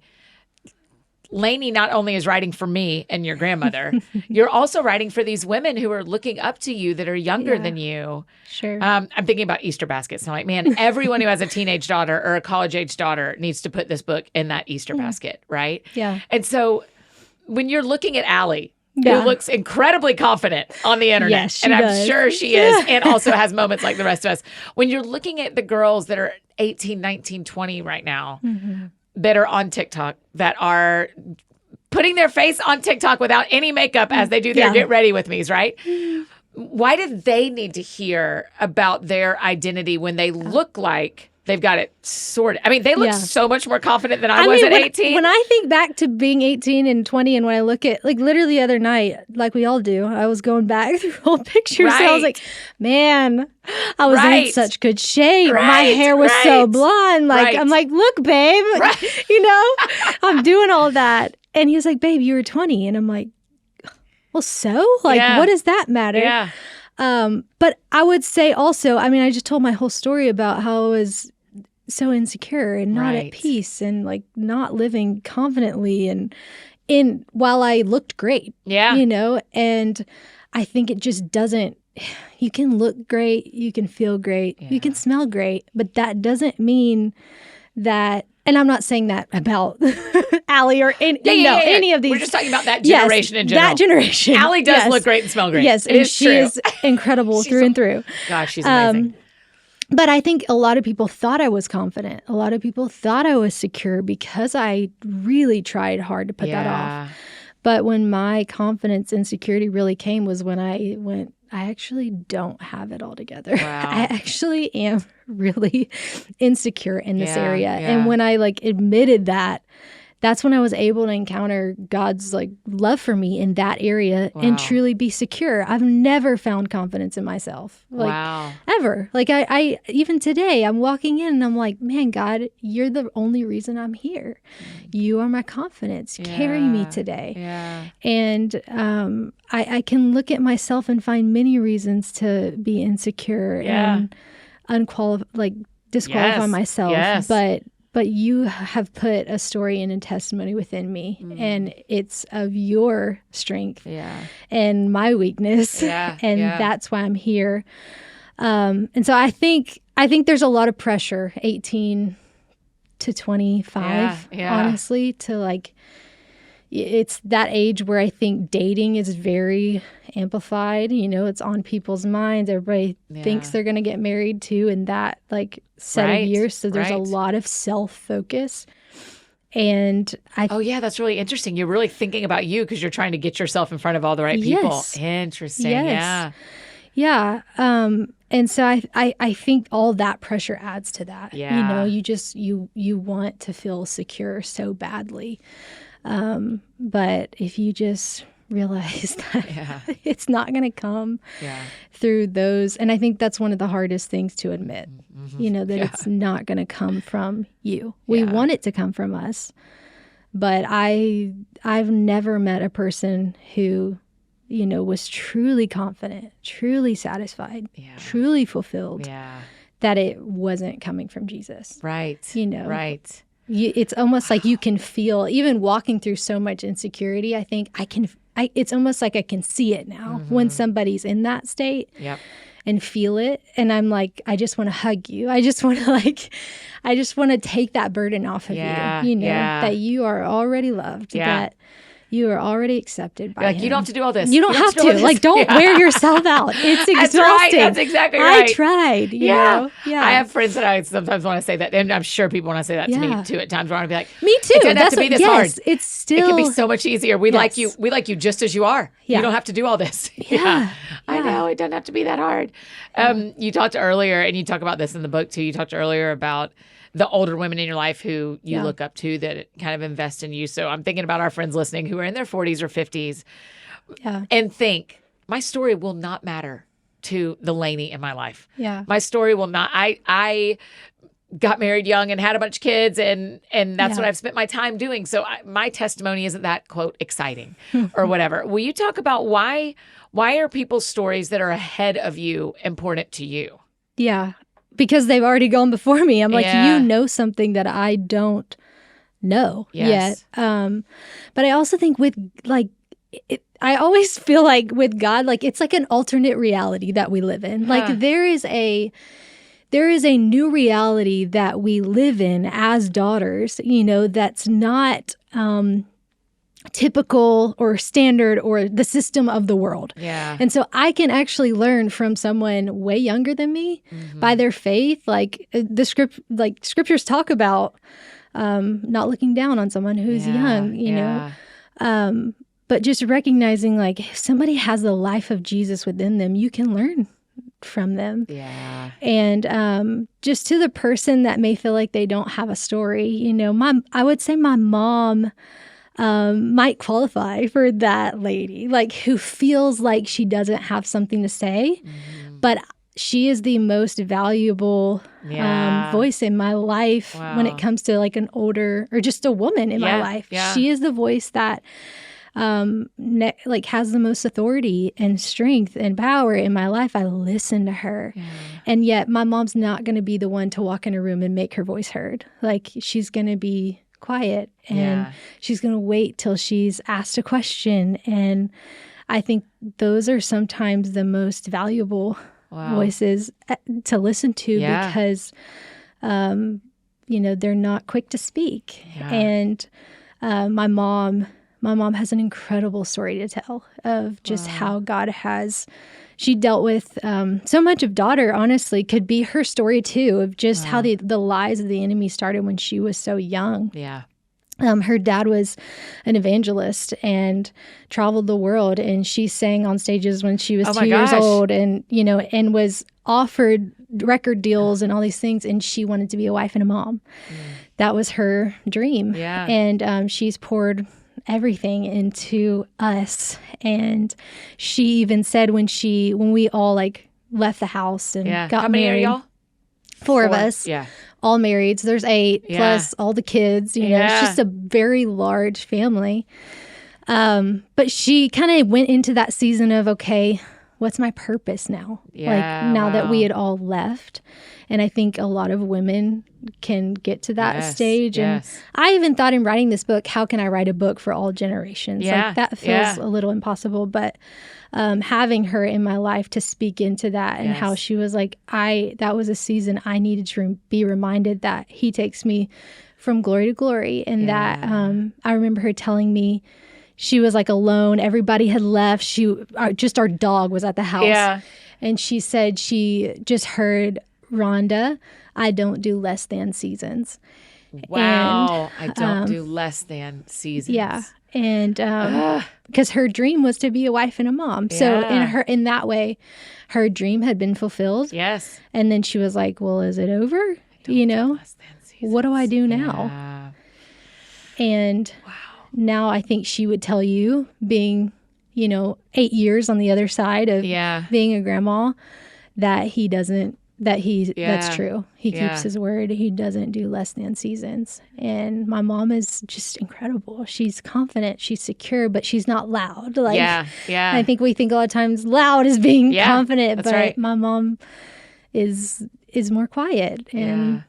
[SPEAKER 2] Laney not only is writing for me and your grandmother, you're also writing for these women who are looking up to you that are younger than you.
[SPEAKER 3] Sure.
[SPEAKER 2] I'm thinking about Easter baskets. And I'm like, man, everyone who has a teenage daughter or a college-age daughter needs to put this book in that Easter basket, right?
[SPEAKER 3] Yeah.
[SPEAKER 2] And so when you're looking at Allie, who looks incredibly confident on the internet,
[SPEAKER 3] Yes, she
[SPEAKER 2] and I'm
[SPEAKER 3] does.
[SPEAKER 2] sure she is, and also has moments like the rest of us. When you're looking at the girls that are 18, 19, 20 right now, that are on TikTok, that are putting their face on TikTok without any makeup as they do their get ready with me's, right? Why did they need to hear about their identity when they look like they've got it sorted? I mean, they look so much more confident than I was at 18.
[SPEAKER 3] When I think back to being 18 and 20, and when I look at, like, literally the other night, like we all do, I was going back through old pictures, and I was like, man, I was in such good shape. My hair was so blonde. Like, I'm like, look, babe, I'm doing all that. And he was like, babe, you were 20. And I'm like, well, so? Like, what does that matter?
[SPEAKER 2] Yeah.
[SPEAKER 3] But I would say also, I mean, I just told my whole story about how I was so insecure and not at peace and like not living confidently and while I looked great.
[SPEAKER 2] Yeah.
[SPEAKER 3] And I think it just doesn't, you can look great, you can feel great, you can smell great, but that doesn't mean that, and I'm not saying that about Allie or any of these.
[SPEAKER 2] We're just talking about that generation in general.
[SPEAKER 3] That generation.
[SPEAKER 2] Allie does look great and smell great.
[SPEAKER 3] Yes, and she is incredible through and through.
[SPEAKER 2] Gosh, she's amazing.
[SPEAKER 3] But I think a lot of people thought I was confident. A lot of people thought I was secure because I really tried hard to put that off. But when my confidence and security really came was when I went, I actually don't have it all together.
[SPEAKER 2] Wow.
[SPEAKER 3] I actually am really insecure in this area. And when I admitted that, that's when I was able to encounter God's love for me in that area and truly be secure. I've never found confidence in myself. Ever. I even today, I'm walking in and I'm like, man, God, you're the only reason I'm here. You are my confidence. Carry me today.
[SPEAKER 2] Yeah.
[SPEAKER 3] And I can look at myself and find many reasons to be insecure and disqualify myself.
[SPEAKER 2] Yes.
[SPEAKER 3] But but you have put a story and a testimony within me, and it's of your strength and my weakness, and that's why I'm here. And so I think there's a lot of pressure, 18 to 25, honestly, to like, it's that age where I think dating is very amplified. You know, it's on people's minds. Everybody thinks they're going to get married too in that like set of years. So there's a lot of self-focus. And
[SPEAKER 2] that's really interesting. You're really thinking about you because you're trying to get yourself in front of all the right people. Interesting.
[SPEAKER 3] Yeah. And so I think all that pressure adds to that. You know, you just, you want to feel secure so badly. But if you just realize that it's not going to come through those. And I think that's one of the hardest things to admit, you know, that it's not going to come from you. We want it to come from us. But I've never met a person who, you know, was truly confident, truly satisfied, truly fulfilled, that it wasn't coming from Jesus.
[SPEAKER 2] Right.
[SPEAKER 3] You know, it's almost like you can feel, even walking through so much insecurity, I think it's almost like I can see it now when somebody's in that state and feel it. And I'm like, I just want to hug you. I just want to take that burden off of you, you know, that you are already loved, that you are already accepted by him.
[SPEAKER 2] You don't have to do all this.
[SPEAKER 3] You don't have to. Like, don't wear yourself out. It's exhausting.
[SPEAKER 2] That's exactly right.
[SPEAKER 3] I tried, you know? Yeah.
[SPEAKER 2] I have friends that I sometimes want to say that, and I'm sure people want to say that to me too at times where I want to be like,
[SPEAKER 3] me too.
[SPEAKER 2] It doesn't have to be this hard.
[SPEAKER 3] It's still.
[SPEAKER 2] It can be so much easier. We like you. We like you just as you are. You don't have to do all this. I know. It doesn't have to be that hard. You talked earlier, and you talk about this in the book too. You talked earlier about the older women in your life who you look up to that kind of invest in you. So I'm thinking about our friends listening who are in their 40s or 50s and think, my story will not matter to the Laney in my life. My story will not. I got married young and had a bunch of kids, and that's what I've spent my time doing. So my testimony isn't that, quote, exciting or whatever. Will you talk about why are people's stories that are ahead of you important to you? Yeah.
[SPEAKER 3] Because they've already gone before me. I'm like, you know something that I don't know yet. But I also think with like, I always feel like with God, like it's like an alternate reality that we live in. Like there is a new reality that we live in as daughters, you know, that's not typical or standard or the system of the world. And so I can actually learn from someone way younger than me by their faith. Like scriptures talk about not looking down on someone who's young, you know, but just recognizing like if somebody has the life of Jesus within them, you can learn from them. And just to the person that may feel like they don't have a story, you know, I would say my mom might qualify for that lady, like who feels like she doesn't have something to say, but she is the most valuable voice in my life when it comes to like an older or just a woman in my life. She is the voice that like has the most authority and strength and power in my life. I listen to her. And yet my mom's not going to be the one to walk in a room and make her voice heard. Like she's going to be quiet and she's going to wait till she's asked a question. And I think those are sometimes the most valuable voices to listen to because, you know, they're not quick to speak. And my mom has an incredible story to tell of just how God she dealt with so much of daughter, honestly, could be her story too, of just how the lies of the enemy started when she was so young. Her dad was an evangelist and traveled the world, and she sang on stages when she was 2 years old, and you know, and was offered record deals and all these things, and she wanted to be a wife and a mom. That was her dream. And she's poured everything into us. And she even said when we all like left the house and got married. How many are y'all? Four of us. All married. So there's 8 plus all the kids, you know, it's just a very large family. But she kind of went into that season of, okay, what's my purpose now?
[SPEAKER 2] Yeah,
[SPEAKER 3] like now that we
[SPEAKER 2] wow.
[SPEAKER 3] had all left. And I think a lot of women can get to that
[SPEAKER 2] Yes,
[SPEAKER 3] stage.
[SPEAKER 2] yes.
[SPEAKER 3] And I even thought in writing this book, how can I write a book for all generations?
[SPEAKER 2] Yeah,
[SPEAKER 3] Like that feels
[SPEAKER 2] yeah.
[SPEAKER 3] a little impossible, but having her in my life to speak into that and how
[SPEAKER 2] Yes.
[SPEAKER 3] she was like, that was a season I needed to be reminded that he takes me from glory to glory. And that I remember her telling me she was like alone. Everybody had left. Just our dog was at the house.
[SPEAKER 2] Yeah.
[SPEAKER 3] And she said she just heard, Rhonda, I don't do less than seasons.
[SPEAKER 2] Wow. I don't do less than seasons.
[SPEAKER 3] Yeah. And because her dream was to be a wife and a mom. So
[SPEAKER 2] Yeah.
[SPEAKER 3] in that way, her dream had been fulfilled.
[SPEAKER 2] Yes.
[SPEAKER 3] And then she was like, well, is it over? You know,
[SPEAKER 2] Less than seasons.
[SPEAKER 3] what do I do now?
[SPEAKER 2] Yeah.
[SPEAKER 3] And now I think she would tell you, being, 8 years on the other side of
[SPEAKER 2] Yeah.
[SPEAKER 3] being a grandma, that that's true. He
[SPEAKER 2] Yeah.
[SPEAKER 3] keeps his word. He doesn't do less than seasons. And my mom is just incredible. She's confident, she's secure, but she's not loud. Like,
[SPEAKER 2] Yeah. Yeah.
[SPEAKER 3] I think we think a lot of times loud is being
[SPEAKER 2] Yeah,
[SPEAKER 3] confident,
[SPEAKER 2] that's
[SPEAKER 3] but
[SPEAKER 2] right.
[SPEAKER 3] my mom is more quiet. And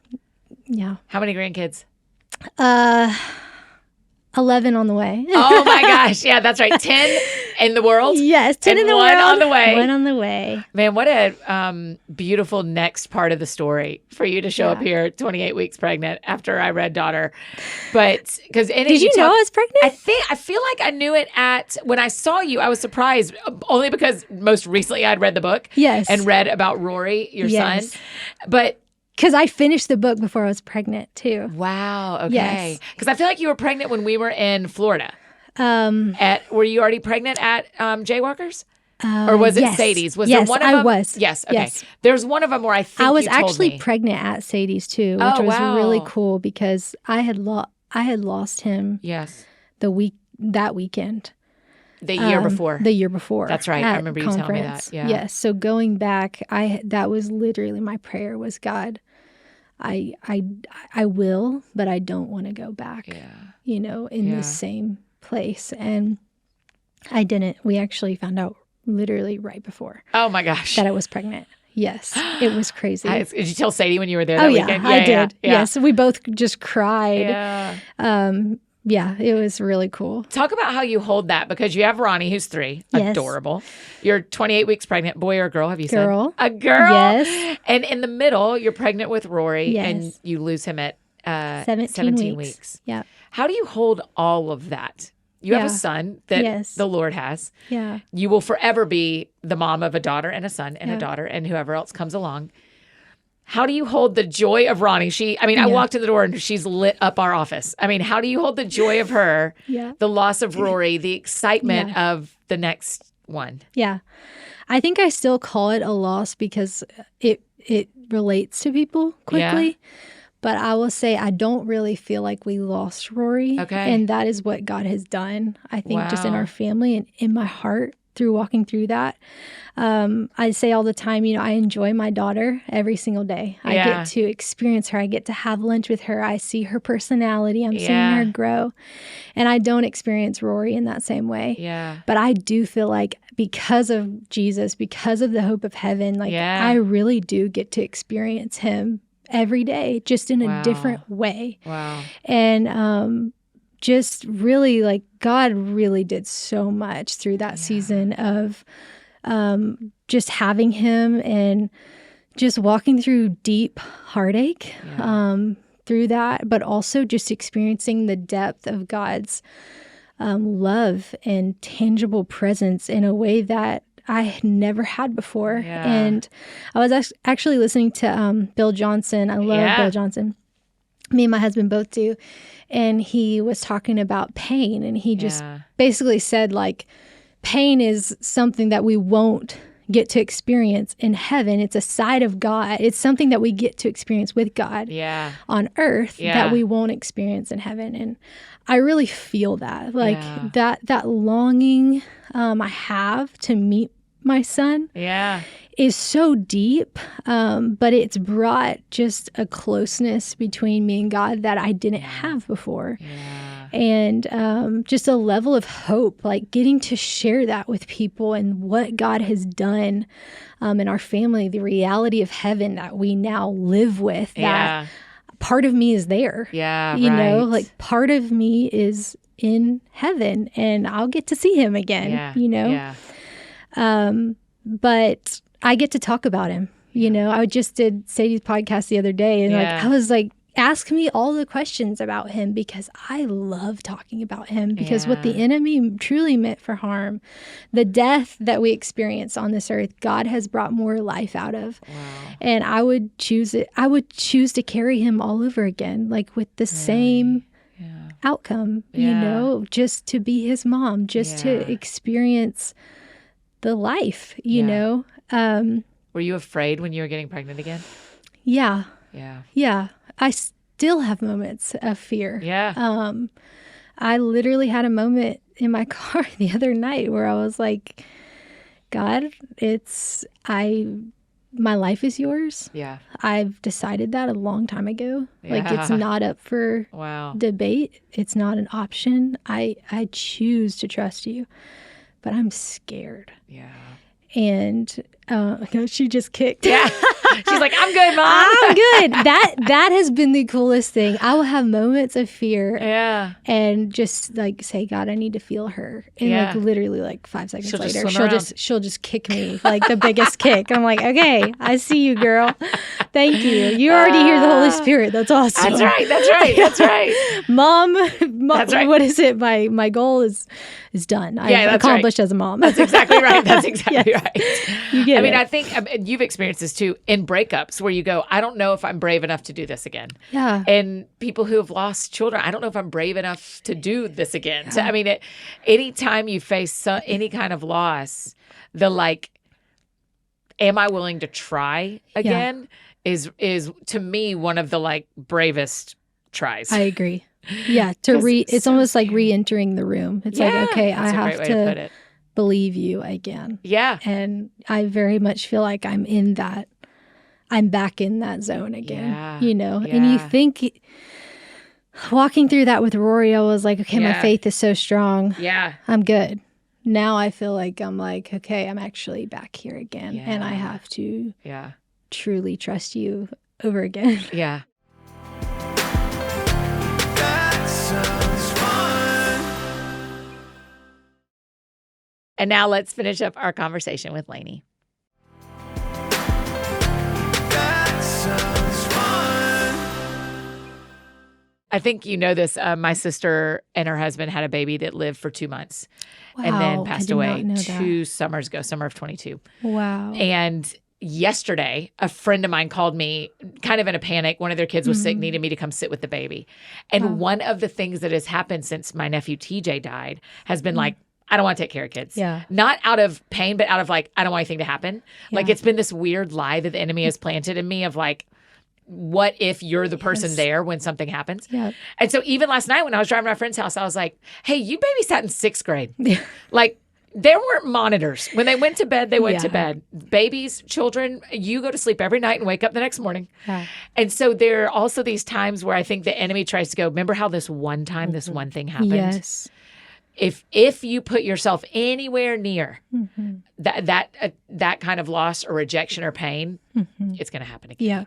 [SPEAKER 3] yeah.
[SPEAKER 2] How many grandkids?
[SPEAKER 3] 11 on the way.
[SPEAKER 2] Oh my gosh. Yeah, that's right. 10 in the world.
[SPEAKER 3] Yes, 10
[SPEAKER 2] and
[SPEAKER 3] in the
[SPEAKER 2] one
[SPEAKER 3] world.
[SPEAKER 2] on the way.
[SPEAKER 3] One on the way.
[SPEAKER 2] Man, what a beautiful next part of the story for you to show up here 28 weeks pregnant after I read Daughter. But because
[SPEAKER 3] Did you know I was pregnant?
[SPEAKER 2] I feel like I knew it when I saw you. I was surprised only because most recently I'd read the book.
[SPEAKER 3] Yes.
[SPEAKER 2] And read about Rory, your
[SPEAKER 3] Yes.
[SPEAKER 2] son. But
[SPEAKER 3] Because I finished the book before I was pregnant too.
[SPEAKER 2] wow, okay.
[SPEAKER 3] Yes.
[SPEAKER 2] Because I feel like you were pregnant when we were in Florida. Were you already pregnant at Jaywalkers? Or was it
[SPEAKER 3] yes.
[SPEAKER 2] Sadie's? Was
[SPEAKER 3] Yes,
[SPEAKER 2] there one of
[SPEAKER 3] I
[SPEAKER 2] them?
[SPEAKER 3] was.
[SPEAKER 2] Yes. Okay.
[SPEAKER 3] Yes.
[SPEAKER 2] There's one of them where I think
[SPEAKER 3] I was
[SPEAKER 2] you told
[SPEAKER 3] actually
[SPEAKER 2] me.
[SPEAKER 3] pregnant at Sadie's too, which
[SPEAKER 2] Oh,
[SPEAKER 3] was
[SPEAKER 2] wow.
[SPEAKER 3] really cool because I had lost him
[SPEAKER 2] Yes.
[SPEAKER 3] that weekend.
[SPEAKER 2] The year before.
[SPEAKER 3] The year before.
[SPEAKER 2] That's right. I
[SPEAKER 3] at
[SPEAKER 2] remember you telling me that.
[SPEAKER 3] conference.
[SPEAKER 2] Yeah.
[SPEAKER 3] Yes. So going back, that was literally my prayer was, God, I will, but I don't want to go back.
[SPEAKER 2] Yeah.
[SPEAKER 3] In the same place. And I didn't. We actually found out literally right before
[SPEAKER 2] Oh my gosh.
[SPEAKER 3] that I was pregnant. Yes. It was crazy.
[SPEAKER 2] Did you tell Sadie when you were there
[SPEAKER 3] Oh,
[SPEAKER 2] that
[SPEAKER 3] yeah,
[SPEAKER 2] weekend?
[SPEAKER 3] I did.
[SPEAKER 2] Yeah.
[SPEAKER 3] Yes. We both just cried.
[SPEAKER 2] Yeah.
[SPEAKER 3] Yeah, it was really cool.
[SPEAKER 2] Talk about how you hold that because you have Ronnie, who's 3,
[SPEAKER 3] Yes.
[SPEAKER 2] adorable. You're 28 weeks pregnant, boy or girl, have you said?
[SPEAKER 3] Girl.
[SPEAKER 2] A girl.
[SPEAKER 3] Yes.
[SPEAKER 2] And in the middle, you're pregnant with Rory and
[SPEAKER 3] Yes.
[SPEAKER 2] you lose him at
[SPEAKER 3] 17 weeks. Yeah.
[SPEAKER 2] How do you hold all of that? You have a
[SPEAKER 3] Yeah.
[SPEAKER 2] son that
[SPEAKER 3] Yes.
[SPEAKER 2] the Lord has.
[SPEAKER 3] Yeah.
[SPEAKER 2] You will forever be the mom of a daughter and a son and a
[SPEAKER 3] Yeah.
[SPEAKER 2] daughter and whoever else comes along. How do you hold the joy of Ronnie? I walked in the door and she's lit up our office. I mean, how do you hold the joy of her,
[SPEAKER 3] Yeah.
[SPEAKER 2] the loss of Rory, the excitement of the next one?
[SPEAKER 3] Yeah. I think I still call it a loss because it relates to people quickly.
[SPEAKER 2] Yeah.
[SPEAKER 3] But I will say I don't really feel like we lost Rory.
[SPEAKER 2] Okay.
[SPEAKER 3] And that is what God has done, I think, just in
[SPEAKER 2] Wow.
[SPEAKER 3] our family and in my heart through walking through that. I say all the time, I enjoy my daughter every single day. I
[SPEAKER 2] Yeah.
[SPEAKER 3] get to experience her. I get to have lunch with her. I see her personality. I'm seeing
[SPEAKER 2] Yeah.
[SPEAKER 3] her grow. And I don't experience Rory in that same way.
[SPEAKER 2] Yeah.
[SPEAKER 3] But I do feel like because of Jesus, because of the hope of heaven, like
[SPEAKER 2] Yeah.
[SPEAKER 3] I really do get to experience him every day, just in
[SPEAKER 2] Wow.
[SPEAKER 3] a different way.
[SPEAKER 2] Wow.
[SPEAKER 3] And just really like God really did so much through that season of just having him and just walking through deep heartache through that, but also just experiencing the depth of God's love and tangible presence in a way that I had never had before.
[SPEAKER 2] Yeah.
[SPEAKER 3] And I was actually listening to Bill Johnson. I love Bill Johnson. Me and my husband both do. And he was talking about pain. And he just basically said, like, pain is something that we won't get to experience in heaven. It's a side of God. It's something that we get to experience with God on earth that we won't experience in heaven. And I really feel that, like that longing I have to meet my son is so deep, but it's brought just a closeness between me and God that I didn't have before. And just a level of hope, like getting to share that with people and what God has done in our family, the reality of heaven that we now live with, that part of me is there.
[SPEAKER 2] Yeah,
[SPEAKER 3] you know, like part of me is in heaven and I'll get to see him again, you know? But I get to talk about him. You know, I just did Sadie's podcast the other day and like, I was like, ask me all the questions about him because I love talking about him because what the enemy truly meant for harm, the death that we experience on this earth, God has brought more life out of. And I would choose it. I would choose to carry him all over again, like with the same outcome, you know, just to be his mom, just to experience the life, you know.
[SPEAKER 2] Were you afraid when you were getting pregnant again?
[SPEAKER 3] Yeah.
[SPEAKER 2] Yeah.
[SPEAKER 3] I still have moments of fear.
[SPEAKER 2] Yeah.
[SPEAKER 3] I literally had a moment in my car the other night where I was like, God, my life is yours.
[SPEAKER 2] Yeah.
[SPEAKER 3] I've decided that a long time ago. Like it's not up for debate. It's not an option. I choose to trust you, but I'm scared.
[SPEAKER 2] Yeah.
[SPEAKER 3] And she just kicked.
[SPEAKER 2] Yeah. She's like, I'm good, Mom.
[SPEAKER 3] I'm good. That has been the coolest thing. I will have moments of fear.
[SPEAKER 2] Yeah.
[SPEAKER 3] And just like say, God, I need to feel her. And like literally like 5 seconds later, she'll just kick me like the biggest kick. I'm like, okay, I see you, girl. Thank you. You already hear the Holy Spirit. That's awesome.
[SPEAKER 2] That's right.
[SPEAKER 3] Mom,
[SPEAKER 2] that's right.
[SPEAKER 3] What is it? My goal is done. I've accomplished as a mom.
[SPEAKER 2] That's exactly right. That's exactly right.
[SPEAKER 3] You get it.
[SPEAKER 2] I think you've experienced this too in breakups where you go, I don't know if I'm brave enough to do this again.
[SPEAKER 3] Yeah.
[SPEAKER 2] And people who have lost children, I don't know if I'm brave enough to do this again. Yeah. So, I mean, anytime you face any kind of loss, the like, am I willing to try again is to me one of the like bravest tries.
[SPEAKER 3] I agree. Yeah. It's almost like re-entering the room. It's like, okay, I have to believe you again.
[SPEAKER 2] Yeah.
[SPEAKER 3] And I very much feel like I'm back in that zone again, you know? And you think walking through that with Rory, I was like, okay, my faith is so strong.
[SPEAKER 2] Yeah.
[SPEAKER 3] I'm good. Now I feel like I'm like, okay, I'm actually back here again. And I have to truly trust you over again.
[SPEAKER 2] Yeah. And now let's finish up our conversation with Laney. I think you know this. My sister and her husband had a baby that lived for 2 months and then passed away 2 summers ago, summer of 22.
[SPEAKER 3] Wow.
[SPEAKER 2] And yesterday, a friend of mine called me kind of in a panic. One of their kids was sick, needed me to come sit with the baby. And one of the things that has happened since my nephew TJ died has been like, I don't want to take care of kids.
[SPEAKER 3] Yeah.
[SPEAKER 2] Not out of pain, but out of like, I don't want anything to happen. Yeah. Like it's been this weird lie that the enemy has planted in me of like, what if you're the person there when something happens?
[SPEAKER 3] Yeah.
[SPEAKER 2] And so even last night when I was driving to my friend's house, I was like, hey, you babysat in 6th grade. Like there weren't monitors. When they went to bed, they went to bed. Babies, children, you go to sleep every night and wake up the next morning. Yeah. And so there are also these times where I think the enemy tries to go, remember how this one time, this one thing happened?
[SPEAKER 3] Yes.
[SPEAKER 2] If you put yourself anywhere near that kind of loss or rejection or pain, it's going to happen again.
[SPEAKER 3] Yeah.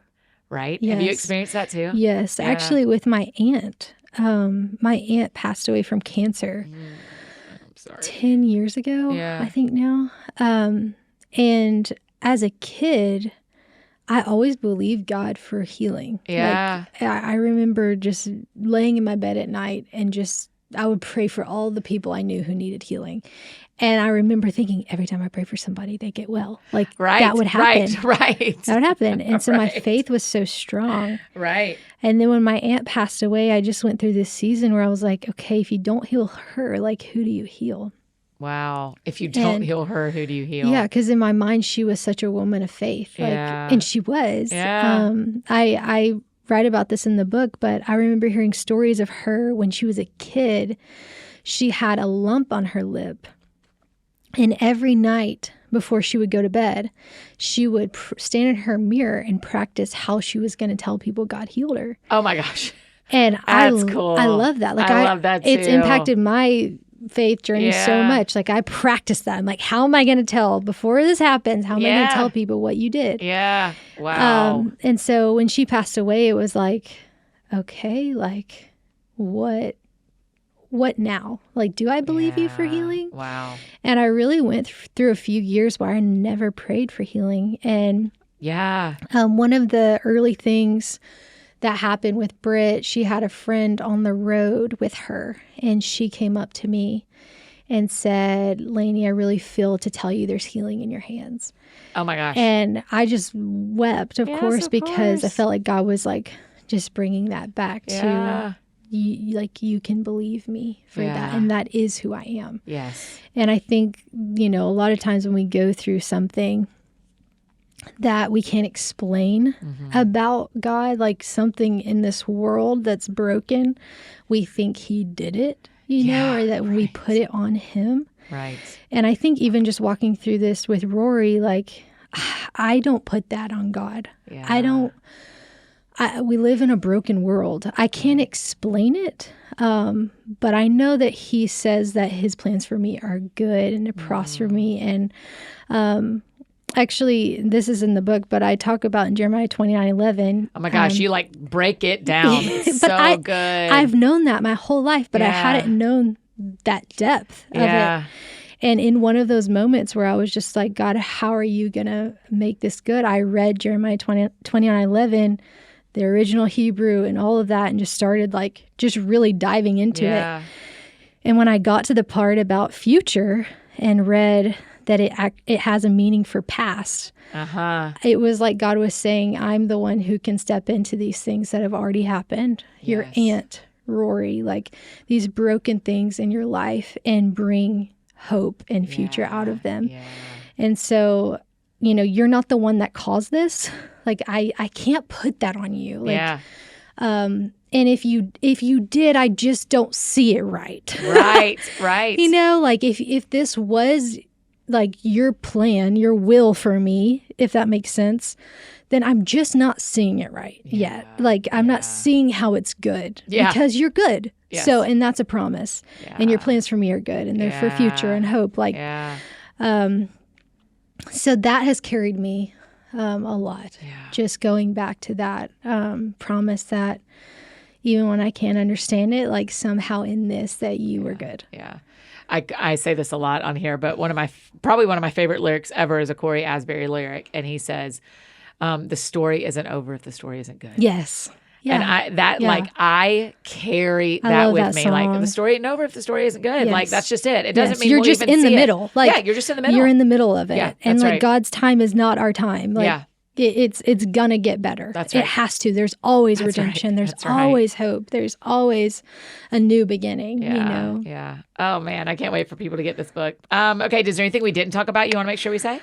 [SPEAKER 2] Right? Yes. Have you experienced that too?
[SPEAKER 3] Yes. Yeah. Actually, with my aunt. My aunt passed away from cancer 10 years ago, I think now. And as a kid, I always believed God for healing.
[SPEAKER 2] Yeah.
[SPEAKER 3] Like, I remember just laying in my bed at night and I would pray for all the people I knew who needed healing. And I remember thinking every time I pray for somebody, they get well. Like that would happen.
[SPEAKER 2] Right.
[SPEAKER 3] That would happen. And so my faith was so strong.
[SPEAKER 2] Right.
[SPEAKER 3] And then when my aunt passed away, I just went through this season where I was like, okay, if you don't heal her, like who do you heal?
[SPEAKER 2] Wow. If you don't heal her, who do you heal?
[SPEAKER 3] Yeah, because in my mind, she was such a woman of faith. Like, and she was.
[SPEAKER 2] Yeah.
[SPEAKER 3] I write about this in the book, but I remember hearing stories of her when she was a kid. She had a lump on her lip. And every night before she would go to bed, she would stand in her mirror and practice how she was going to tell people God healed her.
[SPEAKER 2] Oh my gosh.
[SPEAKER 3] And
[SPEAKER 2] That's cool.
[SPEAKER 3] I love that. Like
[SPEAKER 2] I love that too.
[SPEAKER 3] It's impacted my faith journey so much. Like I practice that. I'm like, how am I going to tell before this happens? How am I going to tell people what you did?
[SPEAKER 2] Yeah. Wow.
[SPEAKER 3] And so when she passed away, it was like, okay, like what now? Like, do I believe you for healing?
[SPEAKER 2] Wow.
[SPEAKER 3] And I really went through a few years where I never prayed for healing. And one of the early things that happened with Britt, she had a friend on the road with her, and she came up to me and said, Laney, I really feel to tell you there's healing in your hands.
[SPEAKER 2] Oh my gosh.
[SPEAKER 3] And I just wept, of course, because I felt like God was like just bringing that back to you, like you can believe me for that. And that is who I am.
[SPEAKER 2] Yes.
[SPEAKER 3] And I think, a lot of times when we go through something that we can't explain about God, like something in this world that's broken, we think he did it, or that we put it on him.
[SPEAKER 2] Right.
[SPEAKER 3] And I think even just walking through this with Rory, like I don't put that on God.
[SPEAKER 2] Yeah.
[SPEAKER 3] We live in a broken world. I can't explain it, but I know that he says that his plans for me are good and to prosper me. And actually, this is in the book, but I talk about in Jeremiah 29:11.
[SPEAKER 2] Oh my gosh, you like break it down. It's so good.
[SPEAKER 3] I've known that my whole life, but I hadn't known that depth of it. And in one of those moments where I was just like, God, how are you going to make this good? I read Jeremiah 29:11, the original Hebrew and all of that, and just started like just really diving into it. And when I got to the part about future and read that it has a meaning for past, it was like God was saying, I'm the one who can step into these things that have already happened. Your aunt, Rory, like these broken things in your life, and bring hope and future out of them. And so, you're not the one that caused this. Like I can't put that on you. Like, and if you did, I just don't see it right.
[SPEAKER 2] Right.
[SPEAKER 3] Like if this was like your plan, your will for me, if that makes sense, then I'm just not seeing it right yet. Like I'm not seeing how it's good because you're good.
[SPEAKER 2] Yes.
[SPEAKER 3] So, and that's a promise. And your plans for me are good, and they're for future and hope. Like, so that has carried me a lot. Just going back to that promise that even when I can't understand it, like somehow in this that you were good.
[SPEAKER 2] I say this a lot on here, but probably one of my favorite lyrics ever is a Corey Asbury lyric, and he says, "The story isn't over if the story isn't good."
[SPEAKER 3] Yes. Yeah.
[SPEAKER 2] And I carry that with me. Like the story ain't over if the story isn't good. Like that's just it. It doesn't mean
[SPEAKER 3] you're
[SPEAKER 2] we'll
[SPEAKER 3] just
[SPEAKER 2] even
[SPEAKER 3] in the
[SPEAKER 2] see
[SPEAKER 3] middle.
[SPEAKER 2] It.
[SPEAKER 3] Like
[SPEAKER 2] you're just in the middle.
[SPEAKER 3] You're in the middle of it.
[SPEAKER 2] Yeah,
[SPEAKER 3] and like
[SPEAKER 2] right.
[SPEAKER 3] God's time is not our time. Like it's gonna get better.
[SPEAKER 2] That's right.
[SPEAKER 3] It has to. There's always redemption.
[SPEAKER 2] Right.
[SPEAKER 3] There's always hope. There's always a new beginning.
[SPEAKER 2] Yeah. Oh man, I can't wait for people to get this book. Okay, is there anything we didn't talk about you want to make sure we say?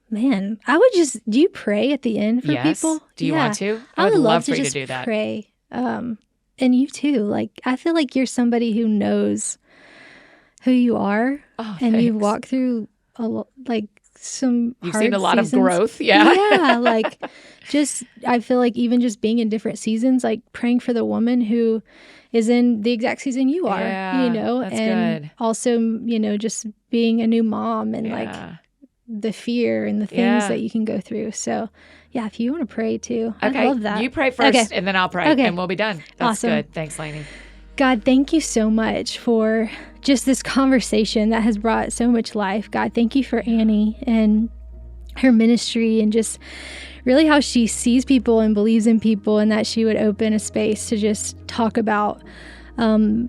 [SPEAKER 3] Man, I would do you pray at the end for people?
[SPEAKER 2] Do you want to?
[SPEAKER 3] I would love
[SPEAKER 2] for
[SPEAKER 3] to
[SPEAKER 2] you
[SPEAKER 3] just
[SPEAKER 2] to do that.
[SPEAKER 3] Pray. And you too. Like, I feel like you're somebody who knows who you are.
[SPEAKER 2] Oh,
[SPEAKER 3] and
[SPEAKER 2] thanks.
[SPEAKER 3] you've walked through some
[SPEAKER 2] You've
[SPEAKER 3] hard
[SPEAKER 2] seen a lot
[SPEAKER 3] seasons.
[SPEAKER 2] of growth. Yeah.
[SPEAKER 3] Like I feel like even just being in different seasons, like praying for the woman who is in the exact season you are,
[SPEAKER 2] that's
[SPEAKER 3] and
[SPEAKER 2] good.
[SPEAKER 3] also, just being a new mom and like the fear and the things that you can go through. So if you want to pray too,
[SPEAKER 2] Okay.
[SPEAKER 3] I'd love that.
[SPEAKER 2] You pray first and then I'll pray and we'll be done. That's
[SPEAKER 3] Awesome.
[SPEAKER 2] good. Thanks, Laney.
[SPEAKER 3] God, thank you so much for just this conversation that has brought so much life. God, thank you for Annie and her ministry and just really how she sees people and believes in people, and that she would open a space to just talk about who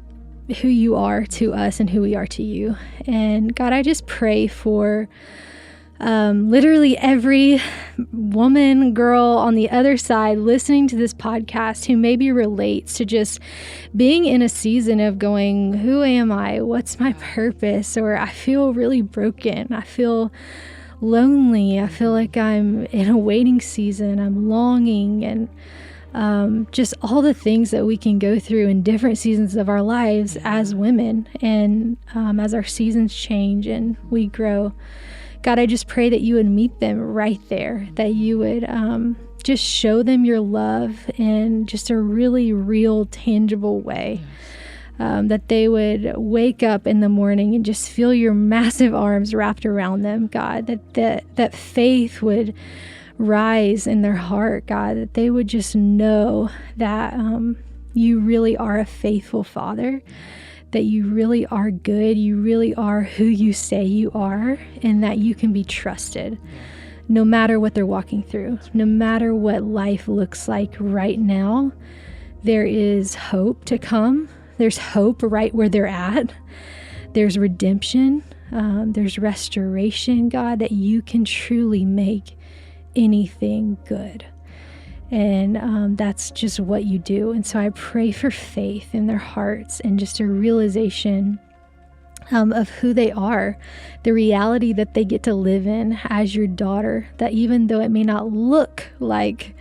[SPEAKER 3] you are to us and who we are to you. And God, I just pray for literally every woman, girl on the other side listening to this podcast who maybe relates to just being in a season of going, who am I? What's my purpose? Or I feel really broken. I feel lonely. I feel like I'm in a waiting season. I'm longing, and just all the things that we can go through in different seasons of our lives as women, and as our seasons change and we grow. God, I just pray that you would meet them right there, that you would just show them your love in just a really real, tangible way. That they would wake up in the morning and just feel your massive arms wrapped around them, God. That faith would rise in their heart, God. That they would just know that you really are a faithful Father, that you really are good, you really are who you say you are, and that you can be trusted. No matter what they're walking through, no matter what life looks like right now, there is hope to come. There's hope right where they're at. There's redemption. There's restoration, God, that you can truly make anything good. And that's just what you do. And so I pray for faith in their hearts and just a realization of who they are, the reality that they get to live in as your daughter, that even though it may not look like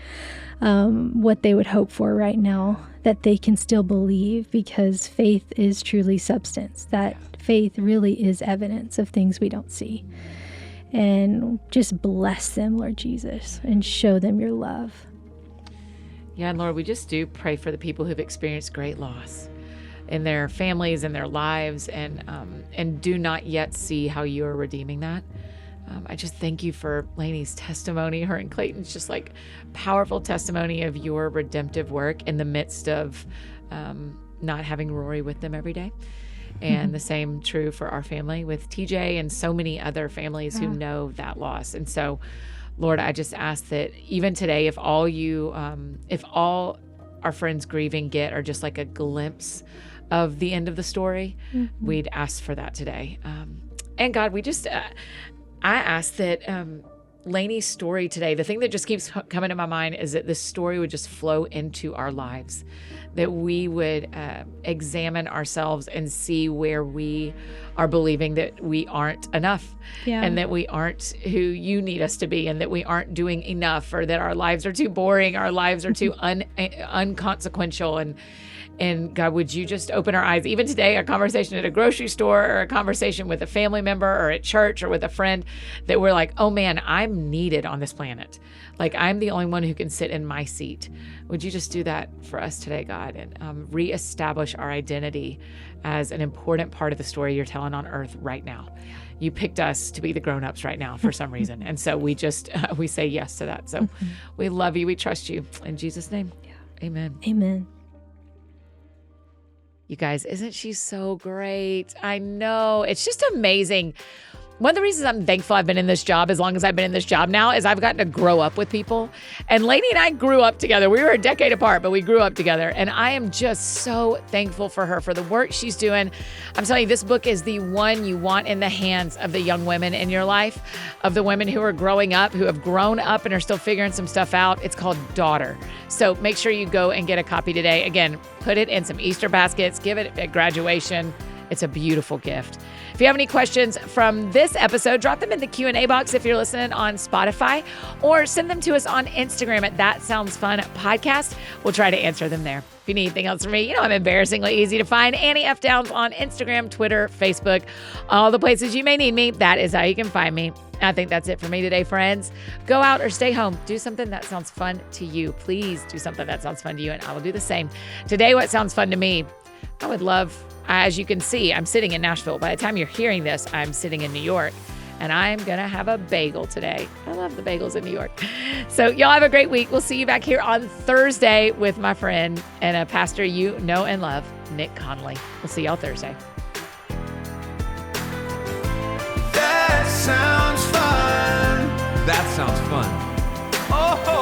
[SPEAKER 3] what they would hope for right now, that they can still believe, because faith is truly substance, that faith really is evidence of things we don't see. And just bless them, Lord Jesus, and show them your love.
[SPEAKER 2] Yeah, and Lord, we just do pray for the people who've experienced great loss in their families and their lives, and do not yet see how you are redeeming that. I just thank you for Laney's testimony, her and Clayton's just like powerful testimony of your redemptive work in the midst of not having Rory with them every day. And the same true for our family with TJ and so many other families who know that loss. And so, Lord, I just ask that even today, if all our friends grieving get are just like a glimpse of the end of the story, we'd ask for that today. And God, we just, I ask that Laney's story today, the thing that just keeps coming to my mind is that this story would just flow into our lives, that we would examine ourselves and see where we are believing that we aren't enough, and that we aren't who you need us to be, and that we aren't doing enough, or that our lives are too boring, our lives are too unconsequential. And God, would you just open our eyes, even today, a conversation at a grocery store or a conversation with a family member or at church or with a friend, that we're like, oh man, I'm needed on this planet. Like, I'm the only one who can sit in my seat. Would you just do that for us today, God, and reestablish our identity as an important part of the story you're telling on earth right now. You picked us to be the grown-ups right now for some reason. And so we just, we say yes to that. So we love you. We trust you. In Jesus' name, amen.
[SPEAKER 3] Amen.
[SPEAKER 2] You guys, isn't she so great? I know. It's just amazing. One of the reasons I'm thankful I've been in this job as long as I've been in this job now is I've gotten to grow up with people. And Laney and I grew up together. We were a decade apart, but we grew up together. And I am just so thankful for her, for the work she's doing. I'm telling you, this book is the one you want in the hands of the young women in your life, of the women who are growing up, who have grown up and are still figuring some stuff out. It's called Daughter. So make sure you go and get a copy today. Again, put it in some Easter baskets, give it at graduation. It's a beautiful gift. If you have any questions from this episode, drop them in the Q&A box if you're listening on Spotify, or send them to us on Instagram at That Sounds Fun Podcast. We'll try to answer them there. If you need anything else from me, you know I'm embarrassingly easy to find. Annie F. Downs on Instagram, Twitter, Facebook, all the places you may need me. That is how you can find me. I think that's it for me today, friends. Go out or stay home. Do something that sounds fun to you. Please do something that sounds fun to you, and I will do the same. Today, what sounds fun to me? I would love, as you can see, I'm sitting in Nashville. By the time you're hearing this, I'm sitting in New York, and I'm going to have a bagel today. I love the bagels in New York. So y'all have a great week. We'll see you back here on Thursday with my friend and a pastor you know and love, Nick Conley. We'll see y'all Thursday.
[SPEAKER 1] That sounds fun. That sounds fun. Oh.